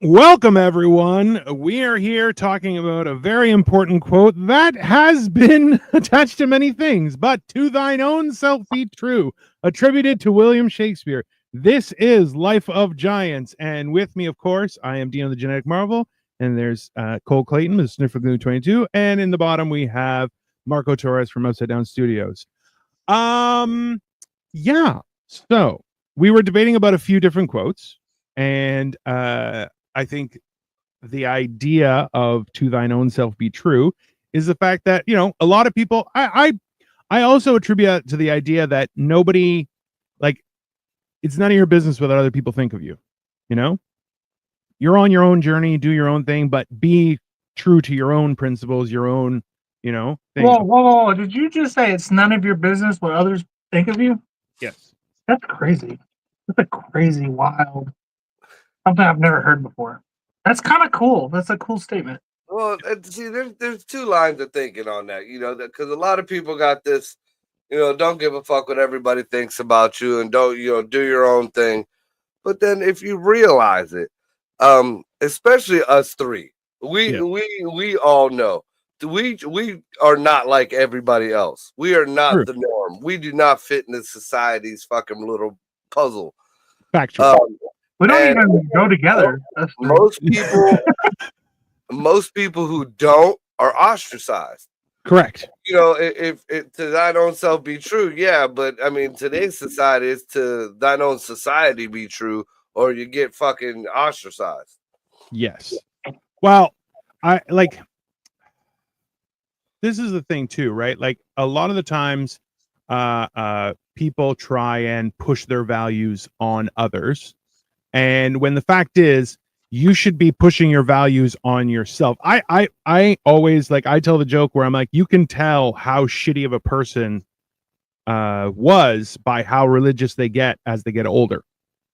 Welcome, everyone. We are here talking about a very important quote that has been attached to many things, but to thine own self be true, attributed to William Shakespeare. This is Life of Giants. And with me, of course, I am Dino the Genetic Marvel, and there's Cole Clayton, the Sniffer Glue 22. And in the bottom, we have Marco Torres from Upside Down Studios. Yeah. So we were debating about a few different quotes, and I think the idea of "to thine own self be true" is the fact that a lot of people. I also attribute that to the idea that nobody, like, it's none of your business what other people think of you. You know, you're on your own journey, do your own thing, but be true to your own principles, your own thing. Whoa. Did you just say it's none of your business what others think of you? Yes. That's crazy. That's a crazy, wild, something I've never heard before. That's kind of cool. That's a cool statement. Well, see, there's two lines of thinking on that, because a lot of people got this, don't give a fuck what everybody thinks about you and don't, do your own thing. But then if you realize it, especially us three, we all know we are not like everybody else. We are not True. the norm. We do not fit in this society's fucking little puzzle. Factual. We don't even go together. Most people who don't are ostracized. Correct. If to thine own self be true, yeah, but I mean, today's society is to thine own society be true, or you get fucking ostracized. Yes. Well, I like, this is the thing too, right? Like, a lot of the times people try and push their values on others, and when the fact is you should be pushing your values on yourself. I always, like, I tell the joke where I'm like, you can tell how shitty of a person was by how religious they get as they get older.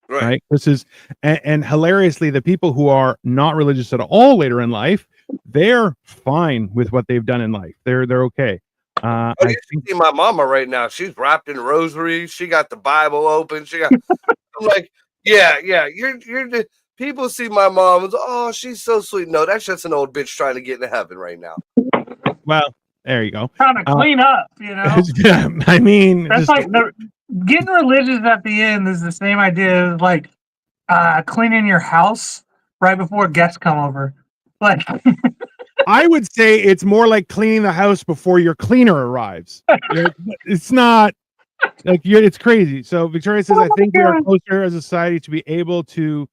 Right? This is, and hilariously, the people who are not religious at all later in life, they're fine with what they've done in life. They're okay. I see my mama right now. She's wrapped in rosaries. She got the Bible open. She got I'm like, yeah. You're the people see my mom. Oh, she's so sweet. No, that's just an old bitch trying to get into heaven right now. Well, there you go. Trying to clean up, Yeah, I mean, that's like getting religious at the end is the same idea as like cleaning your house right before guests come over. Like, I would say it's more like cleaning the house before your cleaner arrives. It's not like it's crazy. So Victoria says, I think we are closer as a society to be able to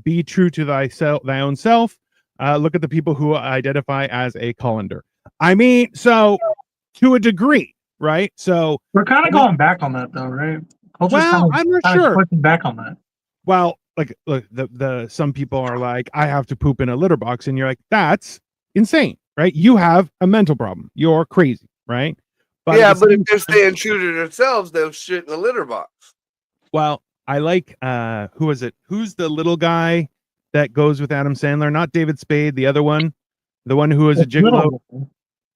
be true to thy own self. Look at the people who identify as a colander. I mean, so to a degree, right? So we're kind of going back on that, though, right? Well, I'm not sure. Pushing back on that. Well, like, look, the some people are like, I have to poop in a litter box, and you're like, that's insane, right? You have a mental problem. You're crazy, right? But yeah, but if they're staying true to themselves, they'll shit in a litter box. Well, I like who is it? Who's the little guy that goes with Adam Sandler? Not David Spade, the other one, the one who is a gigolo.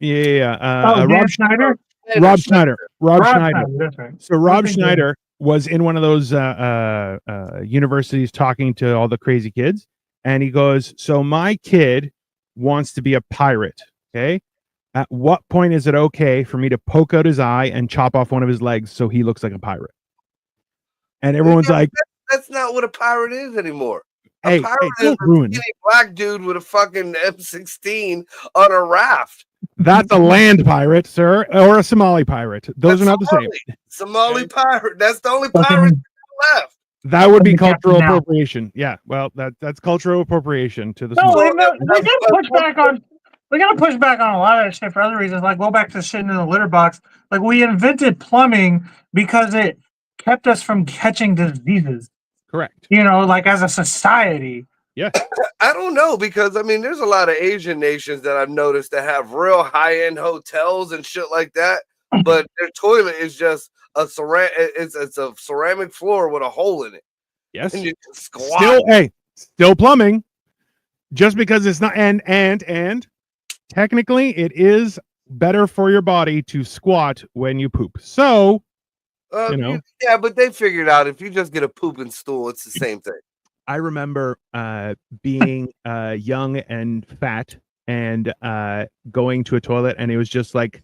Yeah. Rob Schneider. Rob Schneider. That's right. So Rob Schneider was in one of those universities talking to all the crazy kids, and he goes, so my kid wants to be a pirate. Okay. At what point is it okay for me to poke out his eye and chop off one of his legs so he looks like a pirate? And everyone's like, that's not what a pirate is anymore. A pirate is a skinny black dude with a fucking M16 on a raft. That's a land pirate, sir, or a Somali pirate. Those are not the same. Somali pirate. That's the only pirate left. That would be cultural appropriation. Yeah, well, that's cultural appropriation to the. We gotta push back on. We gotta push back on a lot of that shit for other reasons. Like, go back to shitting in the litter box. Like, we invented plumbing because it kept us from catching diseases. Correct. Like, as a society. Yeah. I don't know, because I mean, there's a lot of Asian nations that I've noticed that have real high-end hotels and shit like that, but their toilet is just a it's a ceramic floor with a hole in it. Yes. And you can squat. Still plumbing. Just because it's not, and technically it is better for your body to squat when you poop. So yeah, but they figured out if you just get a pooping stool, it's the same thing. I remember being young and fat and going to a toilet, and it was just like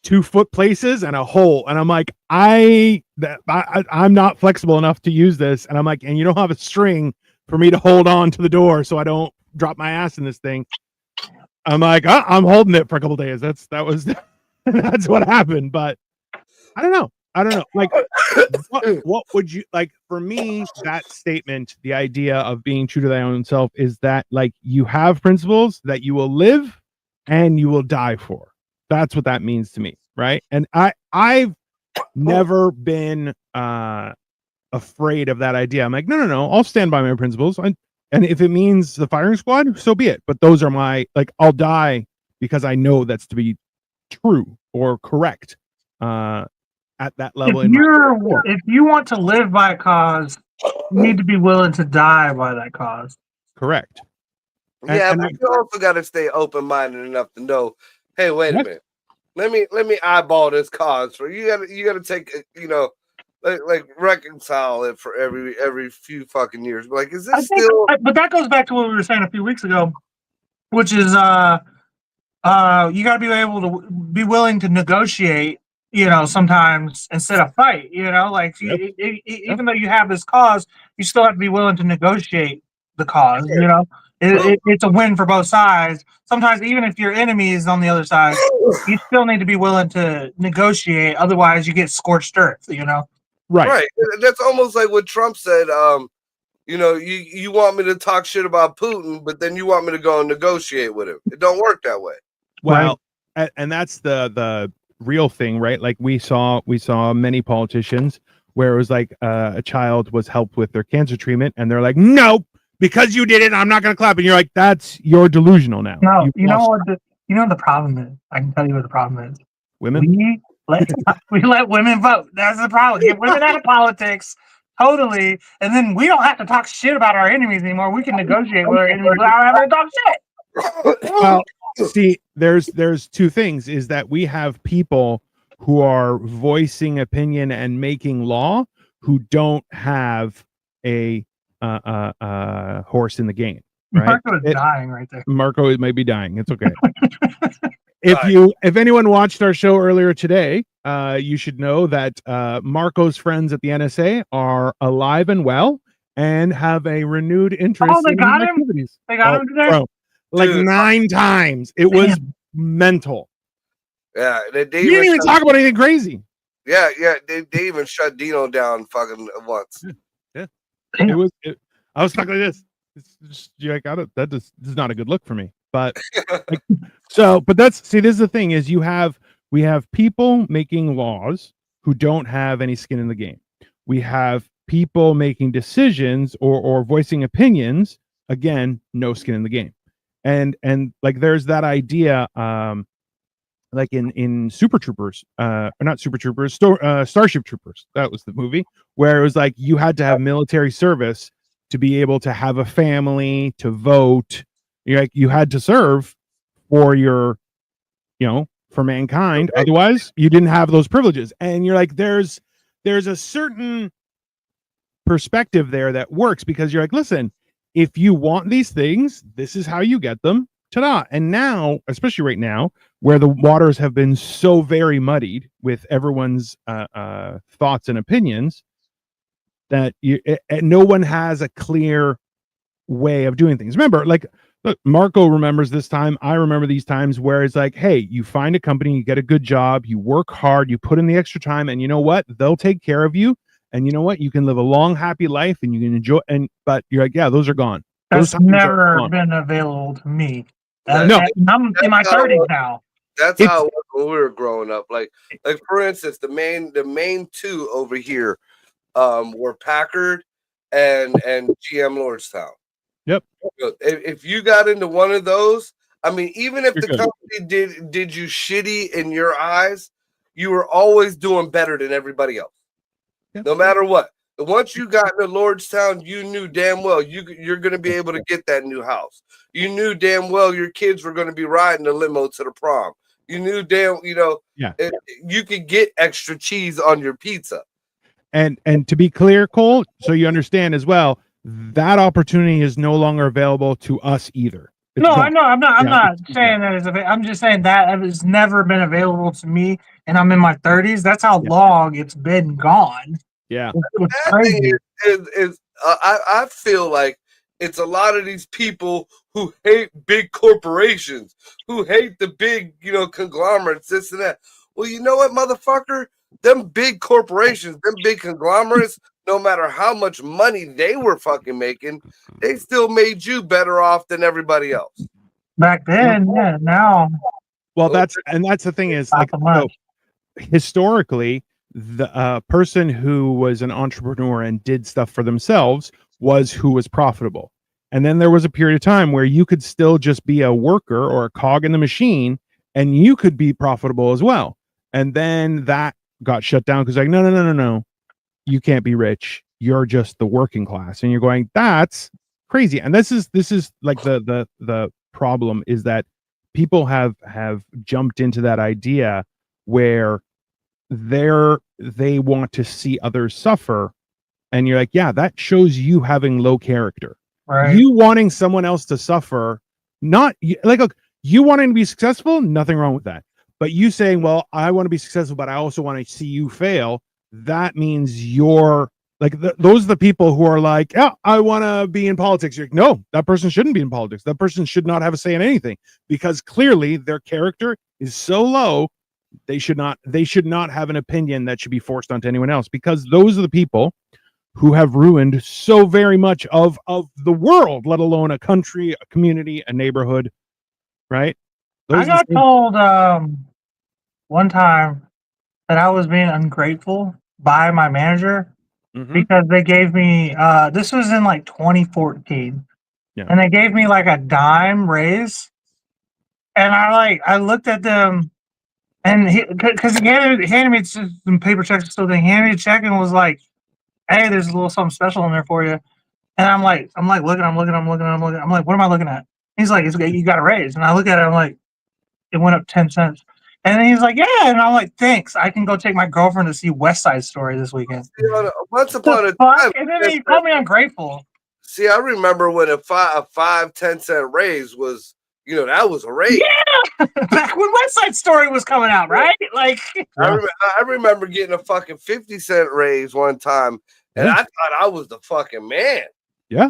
2-foot places and a hole, and I'm like, I'm not flexible enough to use this, and I'm like, and you don't have a string for me to hold on to the door so I don't drop my ass in this thing. I'm like, I'm holding it for a couple days. That was that's what happened. But I don't know. Like, what would you like? For me, that statement, the idea of being true to thy own self, is that like you have principles that you will live and you will die for. That's what that means to me, right? And I've never been afraid of that idea. I'm like, no, I'll stand by my principles. And if it means the firing squad, so be it. But those are my, like, I'll die because I know that's to be true or correct at that level. If you want to live by a cause, you need to be willing to die by that cause. Correct. Yeah, but you also got to stay open-minded enough to know, hey, wait a minute. Let me eyeball this cause for you. Got to take, like reconcile it for every few fucking years. Like, is this still? But that goes back to what we were saying a few weeks ago, which is you got to be able to be willing to negotiate. Sometimes instead of fight. Like even though you have this cause, you still have to be willing to negotiate the cause. Sure. It's a win for both sides. Sometimes, even if your enemy is on the other side, you still need to be willing to negotiate. Otherwise, you get scorched earth. Right. That's almost like what Trump said. You want me to talk shit about Putin, but then you want me to go and negotiate with him. It don't work that way. Well, and that's the real thing, right? Like we saw many politicians where it was like a child was helped with their cancer treatment, and they're like, no, because you did it, I'm not going to clap. And you're like, you're delusional now. No, you know what the problem is? I can tell you what the problem is. Women? We let women vote. That's the problem. Get women out of politics. Totally. And then we don't have to talk shit about our enemies anymore. We can negotiate with our enemies without having to talk shit. Well, see, there's two things, is that we have people who are voicing opinion and making law who don't have a horse in the game. Right? Marco is dying right there. Marco might be dying. It's okay. If anyone watched our show earlier today, you should know that Marco's friends at the NSA are alive and well and have a renewed interest in got him? activities. They got him today? Bro, like 9 times. It was mental. Yeah, they didn't even talk about anything crazy. Yeah, they even shut Dino down fucking once. Yeah. I was stuck like this. This is not a good look for me. But this is the thing, is we have people making laws who don't have any skin in the game. We have people making decisions or voicing opinions, again, no skin in the game. And like there's that idea, like in Super Troopers, or not Super Troopers, Starship Troopers. That was the movie where it was like you had to have military service to be able to have a family, to vote. You had to serve for for mankind. Okay. Otherwise, you didn't have those privileges. And you're like, there's a certain perspective there that works, because you're like, listen, if you want these things, this is how you get them. Ta-da. And now, especially right now, where the waters have been so very muddied with everyone's thoughts and opinions, that no one has a clear way of doing things. Remember, like, look, Marco remembers this time. I remember these times where it's like, hey, you find a company, you get a good job, you work hard, you put in the extra time, and you know what? They'll take care of you. And you know what? You can live a long, happy life, and you can enjoy. But you're like, yeah, those are gone. That's never been available to me. No, I'm in my 30s now. That's how it was when we were growing up. Like for instance, the main two over here were Packard and GM Lordstown. Yep. If you got into one of those, I mean, even if the company did you shitty in your eyes, you were always doing better than everybody else. Yep. No matter what. Once you got into Lordstown, you knew damn well you're going to be able to get that new house. You knew damn well your kids were going to be riding the limo to the prom. You knew you could get extra cheese on your pizza. And to be clear, Cole, so you understand as well, that opportunity is no longer available to us either. It's No, I gone. know. I'm Yeah, not it's- saying that I'm just saying that has never been available to me, and I'm in my 30s. That's how long it's been gone. Yeah. It's That thing crazy. I feel like it's a lot of these people who hate big corporations, who hate the big, conglomerates, this and that. Well, you know what, motherfucker? Them big corporations, them big conglomerates, no matter how much money they were fucking making, they still made you better off than everybody else. Back then, yeah. Now, Well, that's the thing is, not like, so much. historically, the person who was an entrepreneur and did stuff for themselves was who was profitable. And then there was a period of time where you could still just be a worker or a cog in the machine and you could be profitable as well. And then that got shut down because, like, no, you can't be rich. You're just the working class. And you're going, that's crazy. And this is like the problem is that people have jumped into that idea where they want to see others suffer, and you're like, yeah, that shows you having low character. Right. You wanting someone else to suffer, not like, look, you wanting to be successful, nothing wrong with that, but you saying, well, I want to be successful but I also want to see you fail, that means you're like, those are the people who are like, yeah, I want to be in politics. You're like, no, that person shouldn't be in politics. That person should not have a say in anything, because clearly their character is so low. They should not have an opinion that should be forced onto anyone else, because those are the people who have ruined so very much of the world, let alone a country, a community, a neighborhood, right? I got told one time that I was being ungrateful by my manager because they gave me this was in like 2014. Yeah. And they gave me like a dime raise. And I looked at them, and because he handed me some paper checks, so they handed me a check and was like, hey, there's a little something special in there for you. And I'm like looking, I'm like, what am I looking at? He's like, you got a raise. And I look at it, I'm like, it went up 10 cents. And then he's like, yeah. And I'm like, thanks. I can go take my girlfriend to see West Side Story this weekend. Once upon a time, and then he called me ungrateful. See, I remember when a 5-10 cent raise was, that was a raise. Yeah, back when West Side Story was coming out, right? Like, I remember getting a fucking 50-cent raise one time, and I thought I was the fucking man. Yeah.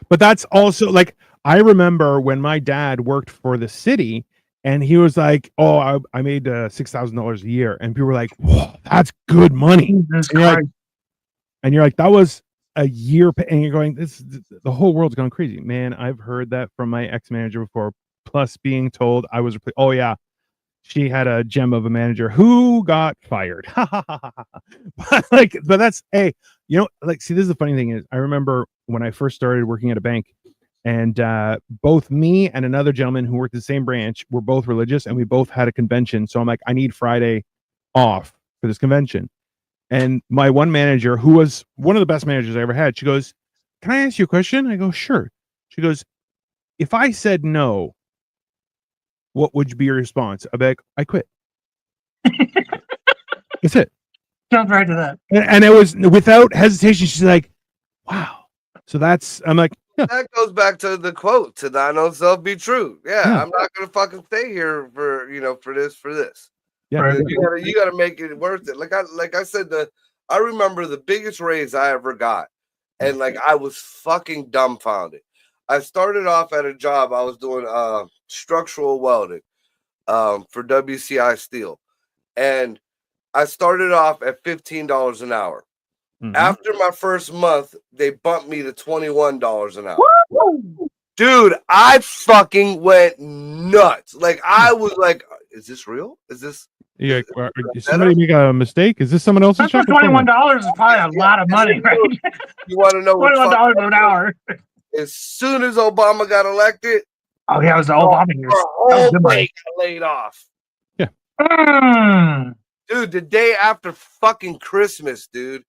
But that's also like, I remember when my dad worked for the city, and he was like, "Oh, I made $6,000 a year," and people were like, "Whoa, that's good money." And you're like, that was a year, and you're going, the whole world's gone crazy, man. I've heard that from my ex-manager before. Plus, being told I was, oh yeah, she had a gem of a manager who got fired. but that's, hey, like, see, this is the funny thing is, I remember when I first started working at a bank, and both me and another gentleman who worked the same branch were both religious, and we both had a convention. So I'm like, I need Friday off for this convention. And my one manager, who was one of the best managers I ever had, she goes, "Can I ask you a question?" I go, "Sure." She goes, "If I said no, what would be your response?" I'd be like, "I quit." That's it. Sounds right to that. And it was without hesitation. She's like, "Wow." So I'm like, yeah. That goes back to the quote, "To thine own self be true." Yeah. I'm not gonna fucking stay here for for this. Yeah. You gotta make it worth it. Like I said, I remember the biggest raise I ever got, and like I was fucking dumbfounded. I started off at a job, I was doing structural welding for WCI Steel, and I started off at $15 an hour. After my first month, they bumped me to $21 an hour. Woo! Dude, I fucking went nuts. Like, I was like, is this real? Is this? Yeah, did somebody make a mistake? Is this someone else's check? $21 is probably a lot of money, right? You want to know what $21 an hour? As soon as Obama got elected, oh yeah, it was the Obama years. Our whole thing got laid off. Yeah, dude, the day after fucking Christmas, dude.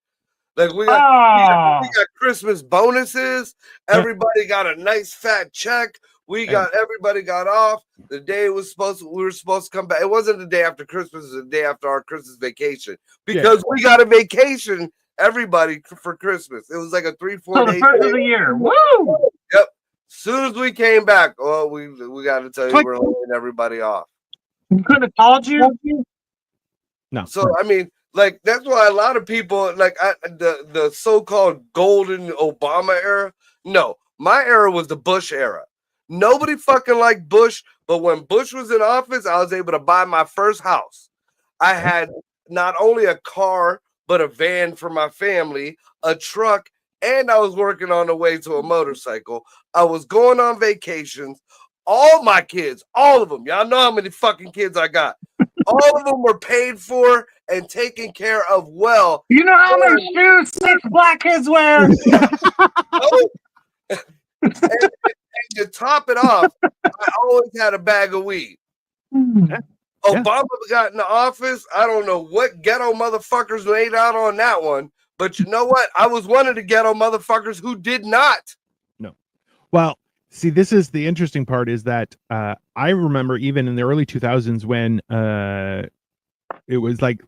Like we got Christmas bonuses. Everybody got a nice fat check. Everybody got off. The day we were supposed to come back. It wasn't the day after Christmas, it was the day after our Christmas vacation. Because we got a vacation everybody for Christmas. It was like a 3-4 So the day. first of the year. Woo! Yep. Soon as we came back, oh, we got to tell you, we're laying everybody off. You couldn't have called you. No. So I mean, like that's why a lot of people like the so-called golden Obama era. No, my era was the Bush era. Nobody fucking liked Bush, but when Bush was in office, I was able to buy my first house. I had not only a car, but a van for my family, a truck, and I was working on the way to a motorcycle. I was going on vacations. All my kids, all of them, y'all know how many fucking kids I got. All of them were paid for and taken care of well. You know how many shoes 6 black kids wear? And to top it off, I always had a bag of weed. Obama got in the office. I don't know what ghetto motherfuckers laid out on that one, but you know what? I was one of the ghetto motherfuckers who did not. No. Well, see, this is the interesting part is that I remember even in the early 2000s when it was like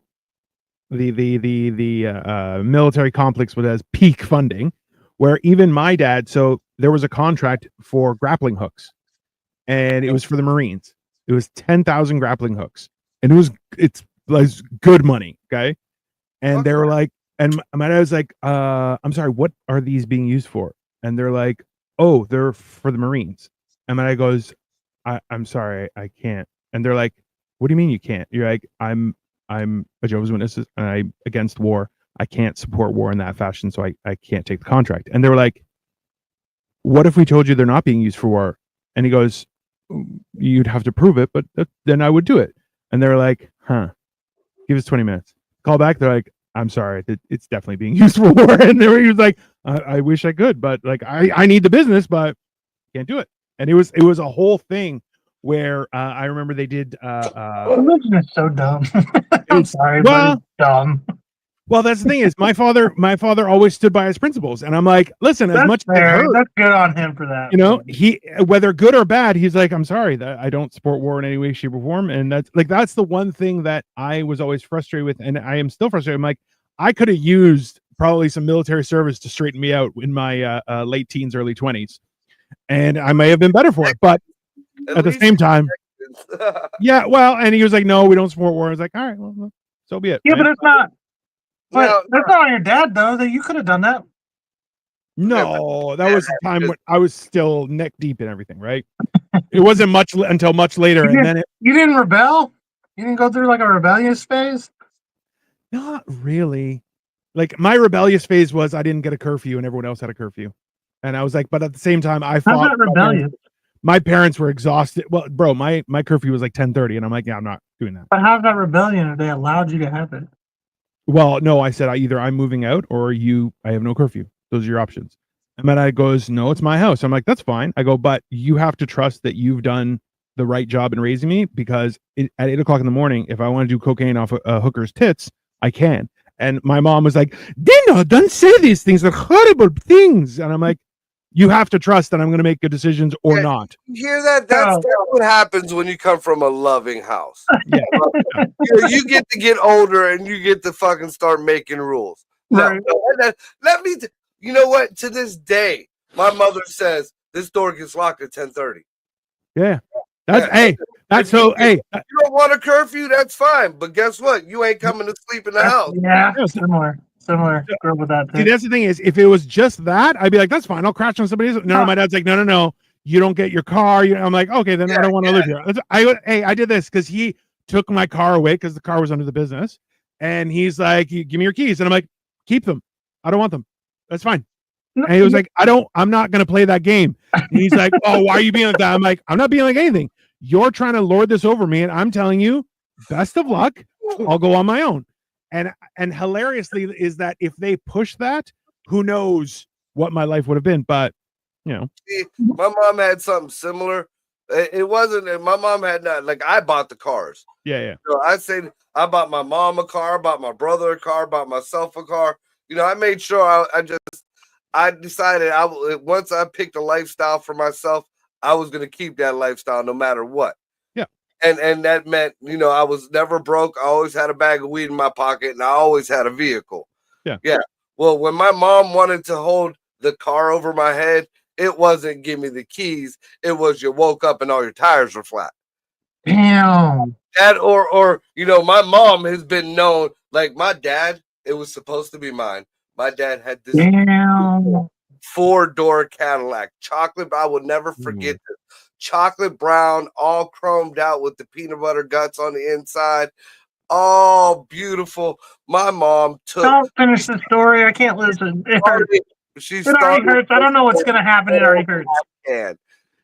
the military complex was as peak funding, where even my dad, so there was a contract for grappling hooks, and it was for the Marines. It was 10,000 grappling hooks, and it's like good money, okay? And they were like, and my dad was like, I'm sorry, what are these being used for? And they're like, oh, they're for the Marines. And my dad goes, I'm sorry, I can't. And they're like, what do you mean you can't? You're like, I'm a Jehovah's Witness, and I'm against war. I can't support war in that fashion, so I can't take the contract. And they were like, what if we told you they're not being used for war? And he goes, you'd have to prove it, but then I would do it. And they're like, give us 20 minutes. Call back. They're like, I'm sorry, it's definitely being used for war. And he was like, I wish I could, but like I need the business, but can't do it. And it was a whole thing where I remember they did religion is so dumb. I'm sorry, but it's dumb. Well, that's the thing is my father always stood by his principles, and I'm like, listen, that's as much fair. as it hurt, that's good on him for that. You know, he whether good or bad, he's like, I'm sorry that I don't support war in any way, shape, or form, and that's the one thing that I was always frustrated with, and I am still frustrated. I'm like, I could have used probably some military service to straighten me out in my late teens, early 20s, and I may have been better for it, but at the same time, yeah, well, and he was like, no, we don't support war. I was like, all right, well, so be it. Yeah, right? but it's not. But that's not on your dad, though. That you could have done that. No, that was the time when I was still neck deep in everything, right? It wasn't much until much later, and then you didn't rebel. You didn't go through like a rebellious phase. Not really. Like my rebellious phase was I didn't get a curfew, and everyone else had a curfew, and I was like, but at the same time, I fought. How's that rebellious? My parents were exhausted. Well, bro, my curfew was like 10:30, and I'm like, yeah, I'm not doing that. But how's that rebellion if they allowed you to have it? Well, no, I said either I'm moving out or I have no curfew. Those are your options. And my dad goes, no, it's my house. I'm like, that's fine. I go, but you have to trust that you've done the right job in raising me, because at 8 o'clock in the morning, if I want to do cocaine off a hooker's tits, I can. And my mom was like, Dino, don't say these things. They're horrible things. And I'm like, you have to trust that I'm going to make good decisions or not. You hear that? That's what happens when you come from a loving house. Yeah. You get to get older and you get to fucking start making rules. Right. No, let me. You know what? To this day, my mother says this door gets locked at 10:30. Yeah. That's so. Hey, you don't want a curfew? That's fine. But guess what? You ain't coming to sleep in the house. Yeah, similar. Grew up with that. See, that's the thing is, if it was just that, I'd be like, that's fine. I'll crash on somebody else. No, my dad's like, no. You don't get your car. I'm like, okay, then I don't want to live here. I did this because he took my car away because the car was under the business, and he's like, give me your keys, and I'm like, keep them. I don't want them. That's fine. And he was like, I'm not going to play that game. And he's like, oh, why are you being like that? I'm like, I'm not being like anything. You're trying to lord this over me, and I'm telling you, best of luck. I'll go on my own. And hilariously is that if they push that, who knows what my life would have been. But, you know. See, my mom had something similar. It wasn't, my mom had not, like, I bought the cars. Yeah. So I said, I bought my mom a car, I bought my brother a car, bought myself a car. You know, I made sure I decided once I picked a lifestyle for myself, I was going to keep that lifestyle no matter what. Yeah. And that meant, you know, I was never broke. I always had a bag of weed in my pocket, and I always had a vehicle. Yeah. Yeah. Well, when my mom wanted to hold the car over my head, it wasn't give me the keys. It was you woke up and all your tires were flat. Damn. That or my mom has been known, like my dad, it was supposed to be mine. My dad had this Damn. 4-door Cadillac, chocolate. I will never forget this. Chocolate brown, all chromed out with the peanut butter guts on the inside. All beautiful. My mom took. Don't finish the story. I can't listen. It hurts. She It already hurts. I don't know what's gonna happen. It already hurts. Can.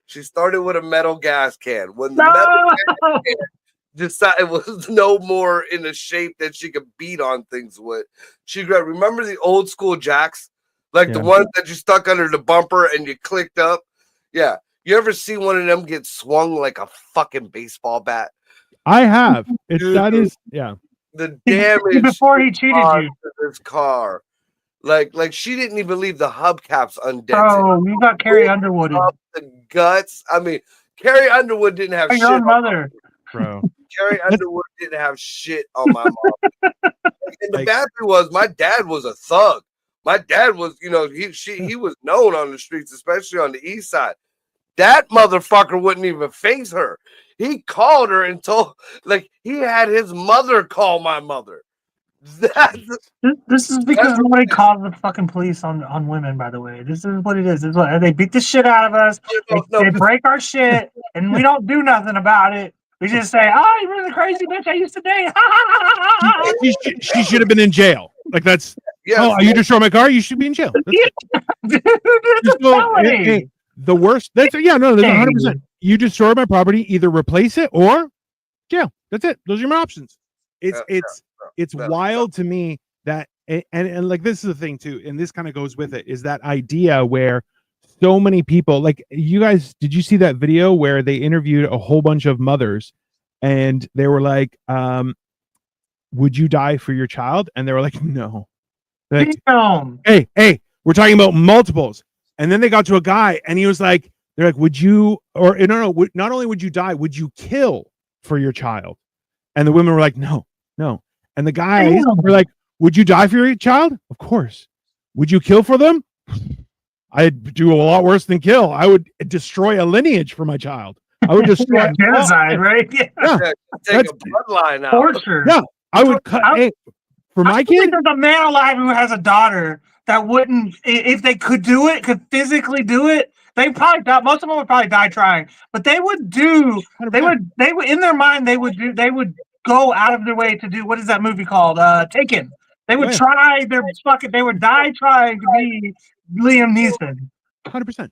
She started with a metal gas can. When the No. metal gas can decided it was no more in a shape that she could beat on things with, she grabbed. Remember the old school jacks, like the ones that you stuck under the bumper and you clicked up. Yeah, you ever see one of them get swung like a fucking baseball bat? I have. That is the damage before he cheated you. This car. Like she didn't even leave the hubcaps undented. Oh, you got Carrie Underwood. The guts. I mean, Carrie Underwood didn't have your shit. Mother, bro. Carrie Underwood didn't have shit on my mom. And the bad thing was, my dad was a thug. My dad was, he was known on the streets, especially on the east side. That motherfucker wouldn't even face her. He called her and told, like, he had his mother call my mother. This is because nobody calls the fucking police on women, by the way. This is what it is. They beat the shit out of us. They break our shit, and we don't do nothing about it. We just say, "Oh, you're the crazy bitch I used to date." She should have been in jail. Like that's. Yes. Oh, you destroyed my car. You should be in jail. Dude, it's the worst. That's There's 100%. You destroy my property. Either replace it or jail. That's it. Those are my options. It's wild to me that and like this is the thing too, and this kind of goes with it, is that idea where so many people, like you guys, did you see that video where they interviewed a whole bunch of mothers and they were like, would you die for your child? And they were like, no. Like, hey, we're talking about multiples. And then they got to a guy and he was like, they're like, would you, or no, not only would you die, would you kill for your child? And the women were like, no. And the guys were like, would you die for your child? Of course. Would you kill for them? I'd do a lot worse than kill. I would destroy a lineage for my child. I would destroy genocide, right? Yeah. Take a bloodline out. Torture. Yeah. I would cut for my kid. There's a man alive who has a daughter that wouldn't, if they could do it, could physically do it. They probably die. Most of them would probably die trying, but they would do. 100%. They would in their mind. They would go out of their way to do. What is that movie called? Taken. They would try their fucking. They would die trying to be Liam Neeson. 100%.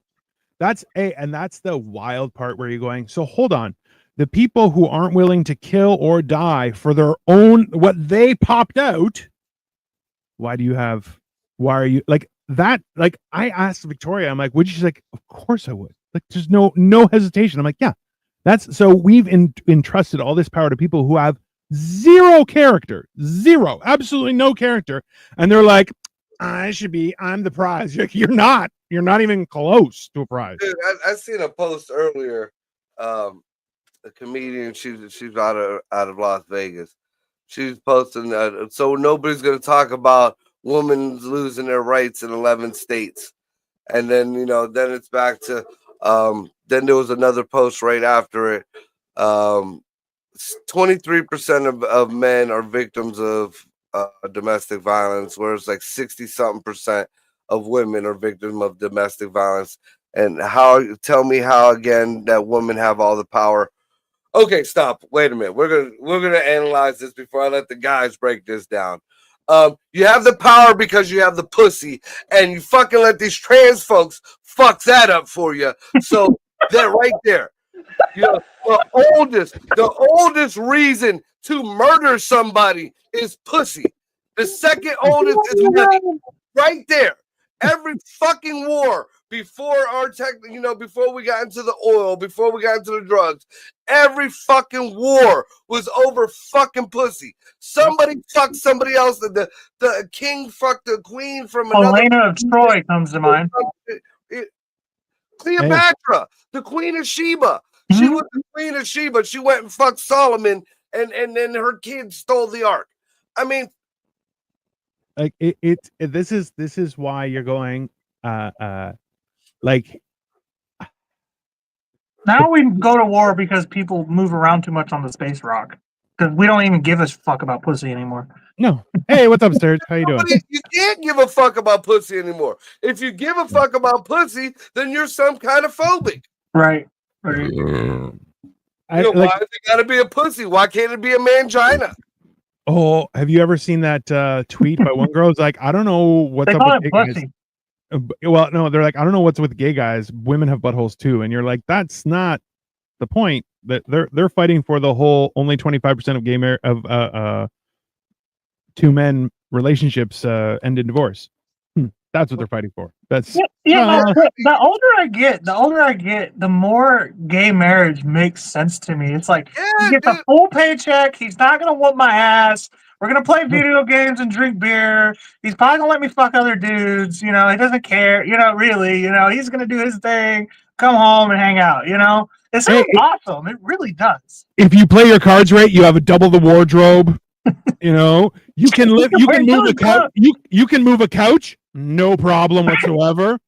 And that's the wild part where you're going. So hold on. The people who aren't willing to kill or die for their own what they popped out. Why are you like that? Like I asked Victoria, I'm like, would you? She's like, of course I would. Like there's no hesitation. I'm like, yeah. That's so we've entrusted all this power to people who have zero character, absolutely no character, and they're like, I'm the prize. You're not even close to a prize. Dude, I seen a post earlier. A comedian, she's out of Las Vegas. She's posting that so nobody's gonna talk about women losing their rights in 11 states, and then then it's back to then there was another post right after it. 23% of men are victims of domestic violence, whereas like 60-something% of women are victims of domestic violence. And tell me how again that women have all the power. Okay, stop. Wait a minute. We're gonna analyze this before I let the guys break this down. You have the power because you have the pussy, and you fucking let these trans folks fuck that up for you. So that right there, the oldest reason to murder somebody is pussy. The second oldest is money. Right there. Every fucking war before before we got into the oil, before we got into the drugs, every fucking war was over fucking pussy. Somebody fucked somebody else. The king fucked the queen from another. Elena of Troy comes to mind. Cleopatra, the queen of Sheba. She was the queen of Sheba. She went and fucked Solomon, and then her kids stole the ark. I mean, like this is why you're going like Now we go to war because people move around too much on the space rock. Because we don't even give a fuck about pussy anymore. no. Hey, what's up, Sturge? How you doing? But you can't give a fuck about pussy anymore. If you give a fuck about pussy, then you're some kind of phobic. Right. You know, why is it gotta be a pussy? Why can't it be a mangina? Oh, have you ever seen that tweet by one girl? It's like, I don't know what's They up call with it gay guys. pussy. Well, no, they're like, I don't know what's with gay guys. Women have buttholes too, and you're like, that's not the point. That they're fighting for the whole only 25% of gay two men relationships end in divorce. That's what they're fighting for. That's the older I get, the more gay marriage makes sense to me. It's like you get the full paycheck. He's not gonna whoop my ass. We're gonna play video games and drink beer. He's probably gonna let me fuck other dudes. You know, he doesn't care. You know, really. You know, he's gonna do his thing. Come home and hang out. You know, it sounds awesome. It really does. If you play your cards right, you have a double the wardrobe. You know, you can live. You can move a couch. You can move a couch. No problem whatsoever.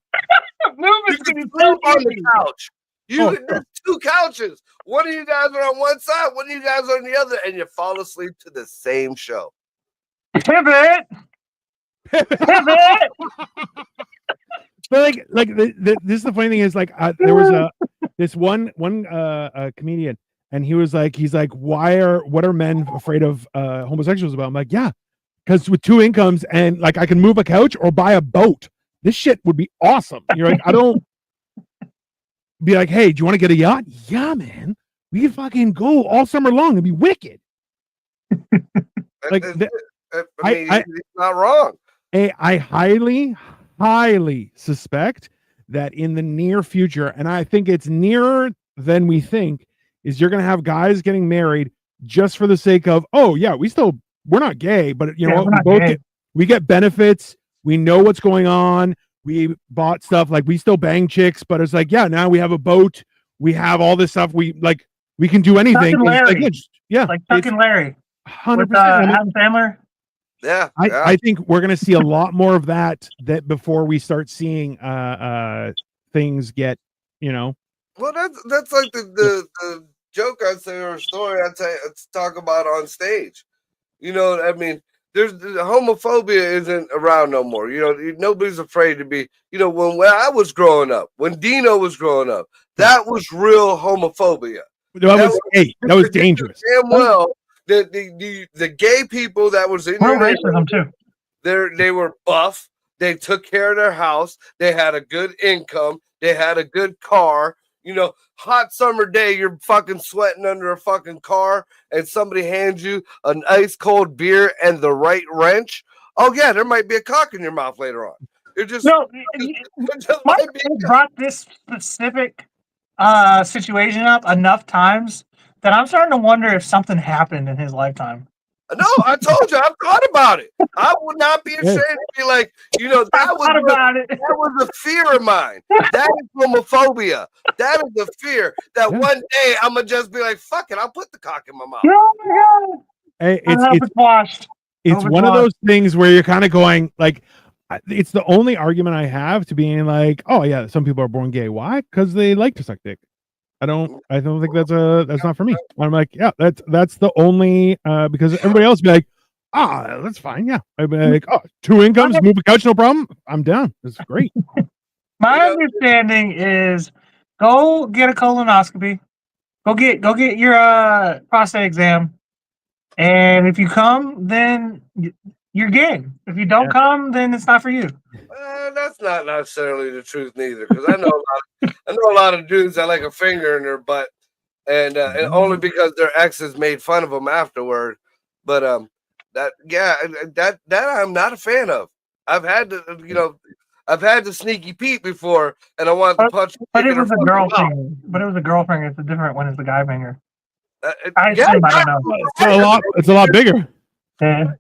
You can sleep on the couch. There's two couches. One of you guys are on one side, one of you guys are on the other, and you fall asleep to the same show. Pivot. But this is the funny thing is like there was this one comedian, and he's like, what are men afraid of homosexuals about? I'm like, yeah, because with two incomes and like I can move a couch or buy a boat. This shit would be awesome. You're like, I don't be like, hey, do you want to get a yacht? Yeah, man. We can fucking go all summer long. It'd be wicked. Like he's not wrong. I highly suspect that in the near future, and I think it's nearer than we think, is you're going to have guys getting married just for the sake of, oh yeah, we're not gay, but you know what? We get benefits. We know what's going on. We bought stuff, like we still bang chicks, but it's like, yeah, now we have a boat. We have all this stuff. We can do anything. Like Chuck and Larry. 100%. Adam Sandler. Yeah, I think we're going to see a lot more of that before we start seeing things get, you know. Well, that's like the joke I say or story I talk about on stage. You know, I mean, there's homophobia isn't around no more. You know, nobody's afraid to be. You know, when I was growing up, when Dino was growing up, that was real homophobia. That was dangerous. Damn well. The gay people that was in your racism too. They were buff. They took care of their house. They had a good income. They had a good car. You know, hot summer day, you're fucking sweating under a fucking car, and somebody hands you an ice cold beer and the right wrench. Oh yeah, there might be a cock in your mouth later on. You're just Mike brought this specific situation up enough times that I'm starting to wonder if something happened in his lifetime. No, I told you, I've thought about it. I would not be ashamed to be like, you know, that was a fear of mine. That is homophobia. That is the fear that one day I'm gonna just be like, fuck it, I'll put the cock in my mouth. Hey, it's one of those things where you're kind of going like, it's the only argument I have to being like, oh yeah, some people are born gay. Why? Because they like to suck dick. I don't think that's not for me. I'm like, yeah, that's the only because everybody else be like, that's fine. Yeah. I'd be like, oh, two incomes, move a couch, no problem. I'm down. It's great. My understanding is go get a colonoscopy, go get your prostate exam, and if you come, then you're gay. If you don't come, then it's not for you. That's not necessarily the truth neither, because I know a lot of dudes that like a finger in their butt, and only because their exes made fun of them afterward. But that I'm not a fan of. I've had the sneaky Pete before, and I wanted to punch. But it was a girl finger. But it was a girl finger. It's a different one. It's the guy finger. I don't know. It's a lot bigger. Yeah.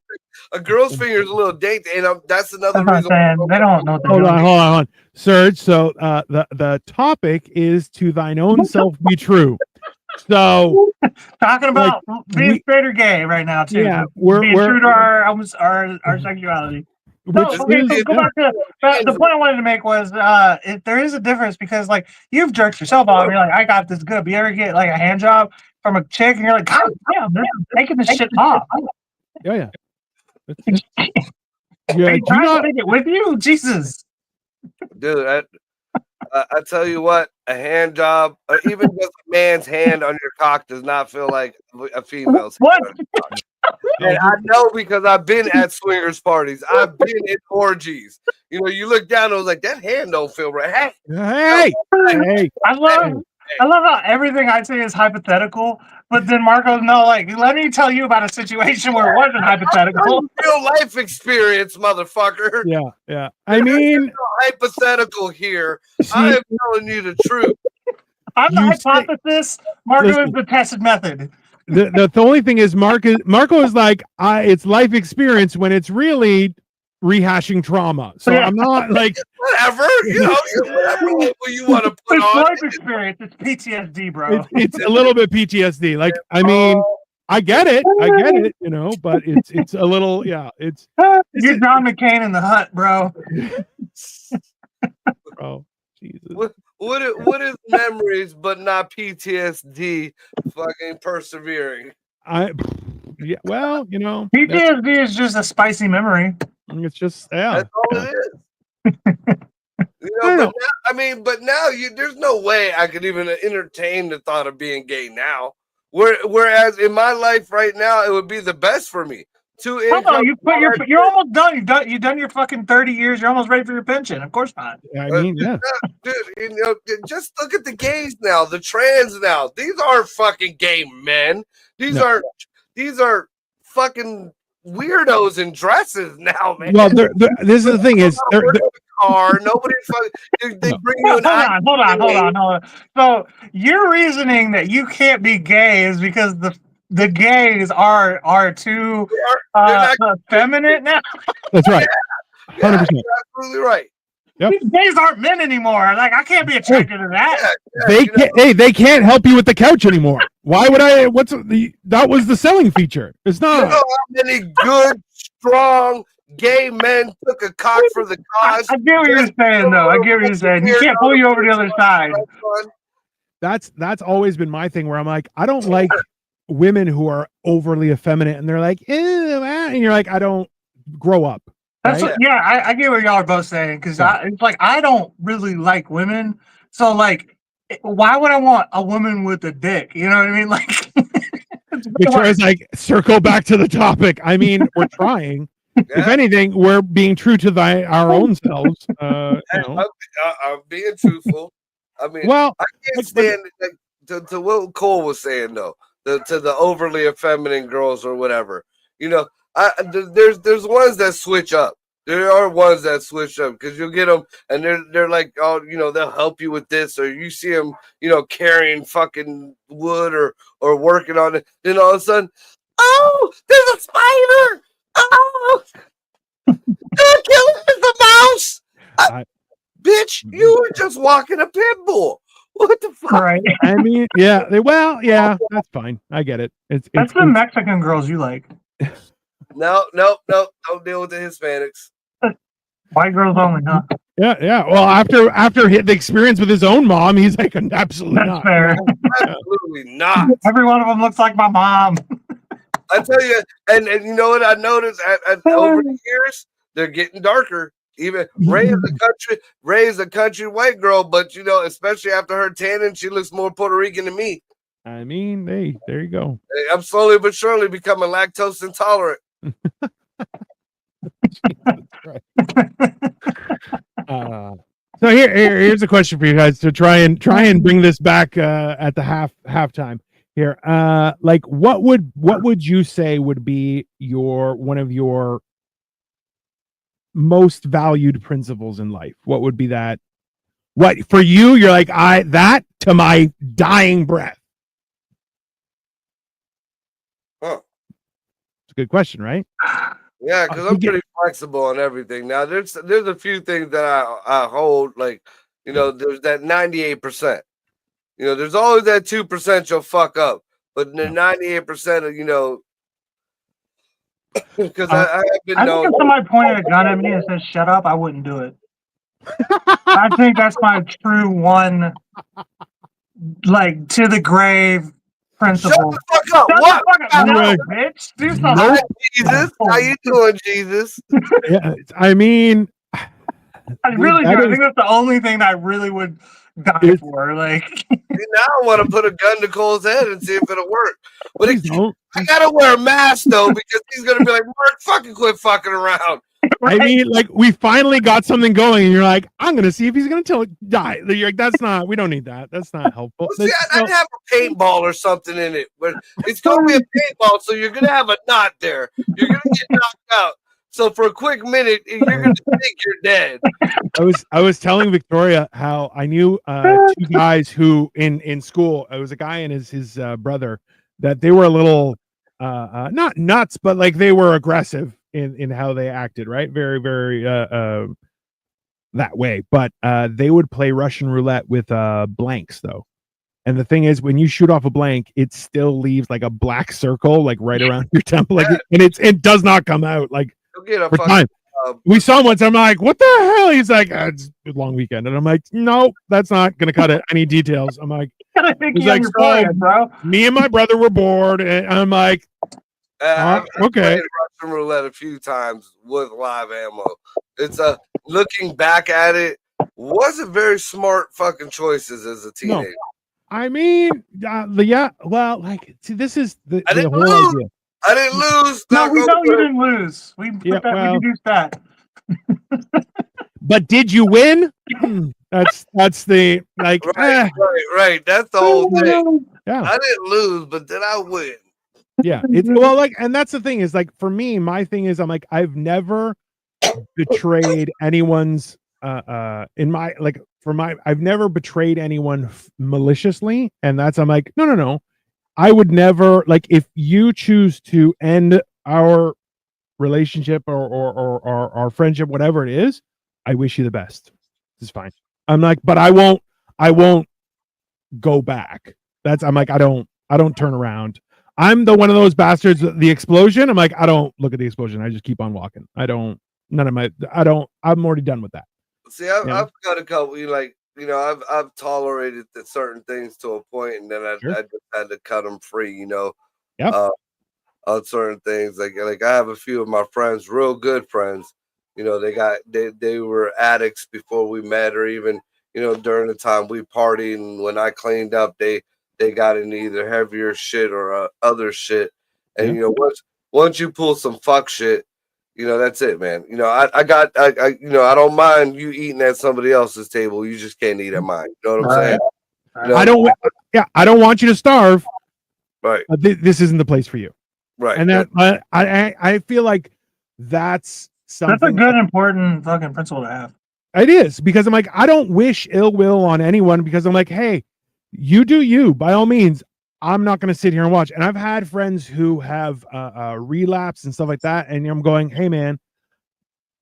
A girl's finger is a little dainty, and that's another reason. They don't know. Hold on, Serge. So the topic is to thine own self be true. So talking about being straight or gay right now too. Yeah, we're true to our sexuality. No, Which okay, is, so go back to the point I wanted to make was there is a difference because like you've jerked yourself off. You're like, I got this good. But you ever get like a hand job from a chick and you're like, God damn, they're making this shit off. yeah. Yeah, Are you do trying not. to take it with you? Jesus. Dude, I tell you what, a hand job, or even just a man's hand on your cock does not feel like a female's What? hand on your cock. And I know because I've been at swingers parties. I've been in orgies. You know, you look down and I was like, that hand don't feel right. Hey. I love how everything I say is hypothetical, but then Marco's no, like, let me tell you about a situation where it wasn't hypothetical. Real life experience, motherfucker. Yeah. I mean, Hypothetical here. I am telling you the truth. I'm the You say- hypothesis. Marco Listen. is the tested method. the only thing is Marco is like, it's life experience when it's really rehashing trauma. So Yeah. I'm not like Whatever, whatever label you want to put It's on. life experience. It's PTSD, bro. it's a little bit PTSD. Like, I mean, I get it, but it's a little, it's You're John McCain in the hut, bro. oh Jesus. What is memories but not PTSD fucking persevering? Well, PTSD is just a spicy memory. it's just That's all it is. But now there's no way I could even entertain the thought of being gay now. Whereas in my life right now, it would be the best for me. Hold on, you're almost done. You've done your fucking 30 years. You're almost ready for your pension. Of course not. I mean, yeah. Dude, just look at the gays now, the trans now. These aren't fucking gay men. These are fucking weirdos in dresses now, man. Well, this is the thing is nobody fucking they bring you an Hold on. So your reasoning that you can't be gay is because the gays are too feminine now. That's right. 100%. You're absolutely right. Yep. These gays aren't men anymore. Like, I can't be attracted to that. They can't help you with the couch anymore. Why would I? That was the selling feature. It's not. You know how many good, strong gay men took a cock for the cause? I get what you're saying, though. I get what you're saying. You can't pull you over the other side. That's always been my thing, where I'm like, I don't like women who are overly effeminate, and they're like, ew, and you're like, I don't grow up. That's right? I get what y'all are both saying, because it's like I don't really like women, so like, why would I want a woman with a dick? You know what I mean? Like, Victoria's like, circle back to the topic. I mean, we're trying. If anything, we're being true to our own selves. I'm being truthful. I mean, well, I can't stand to what Cole was saying though. To the overly effeminate girls or whatever. You know, there's ones that switch up. There are ones that switch up because you'll get them and they're like, oh, they'll help you with this, or you see them, carrying fucking wood or working on it. Then all of a sudden, oh, there's a spider. Oh, don't kill it, it's a mouse. Bitch, you were just walking a pit bull. What the fuck? Right. I mean, yeah. That's fine. I get it. That's the Mexican girls you like. No. Don't deal with the Hispanics. White girls only, huh? Yeah. Well, after the experience with his own mom, he's like, absolutely That's not. fair. Absolutely not. Every one of them looks like my mom. I tell you, and you know what I noticed over the years, they're getting darker. Even Ray is a country white girl, but especially after her tanning, she looks more Puerto Rican than me. I mean, hey, there you go. I'm slowly but surely becoming lactose intolerant. So here's a question for you guys to try and bring this back at the halftime here. Like, what would you say would be one of your most valued principles in life? What would be that? What for you? You're like, that to my dying breath. Huh. It's a good question, right? Yeah, because I'm pretty flexible on everything. Now, there's a few things that I hold, like, there's that 98%. There's always that 2% you'll fuck up, but the 98% of, Because I have been I think known. if somebody pointed a gun at me and said "shut up," I wouldn't do it. I think that's my true one, like to the grave Shut principle. the fuck up! Shut What? the fuck up! No, Right. bitch. Do Nope. something. Jesus, how you doing, Jesus? Yeah, I mean, I really that do. I is- think that's the only thing that I really would die It's- for. Like, Now I want to put a gun to Cole's head and see if it'll work. But please don't. I gotta wear a mask though because he's gonna be like, Mark, fucking quit fucking around. I mean, like we finally got something going, and you're like, I'm gonna see if he's gonna die. You're like, that's not. We don't need that. That's not helpful. Well, see, I'd have a paintball or something in it, but it's gonna be a paintball, so you're gonna have a knot there. You're gonna get knocked out. So for a quick minute, you're gonna think you're dead. I was telling Victoria how I knew two guys who in school. It was a guy and his brother that they were a little not nuts, but like they were aggressive in how they acted. Right, very that way. But they would play Russian roulette with blanks though. And the thing is, when you shoot off a blank, it still leaves like a black circle, like right around your temple, like, and it does not come out like You'll get a for fucking, time. We saw him once. I'm like, what the hell? He's like, it's a long weekend, and I'm like, no, that's not gonna cut it. I need details. I'm like, gotta think he's you like, your plan, bro. me and my brother were bored, and I'm like, I've okay. played Russian roulette a few times with live ammo. It's looking back at it, wasn't very smart fucking choices as a teenager. I mean, yeah, well, like, see, this is the didn't whole lose. idea. I didn't lose. No, we know you didn't lose. We Yeah, put that. well. We deduced that. But did you win? That's the like. Right. That's the whole thing. Yeah, I didn't lose, but did I win? yeah. It's well, like, and that's the thing is like for me, my thing is I'm like I've never betrayed anyone's in my like for my I've never betrayed anyone maliciously, and that's I'm like no. I would never like if you choose to end our relationship or our friendship, whatever it is. I wish you the best. It's fine. I'm like, but I won't go back. I'm like, I don't turn around. I'm the one of those bastards. The explosion. I'm like, I don't look at the explosion. I just keep on walking. I'm already done with that. See, I've got a couple. I've tolerated certain things to a point, and then I just had to cut them free. On certain things, like I have a few of my friends, real good friends. They were addicts before we met, or even during the time we partied, and when I cleaned up, they got into either heavier shit or other shit. And once you pull some fuck shit, that's it, man. I don't mind you eating at somebody else's table. You just can't eat at mine. You know what I'm saying? I don't want you to starve. Right. This isn't the place for you. Right. And that I feel like that's something. That's a good, important fucking principle to have. It is, because I'm like, I don't wish ill will on anyone, because I'm like, hey, you do you, by all means. I'm not going to sit here and watch. And I've had friends who have relapse and stuff like that. And I'm going, hey, man,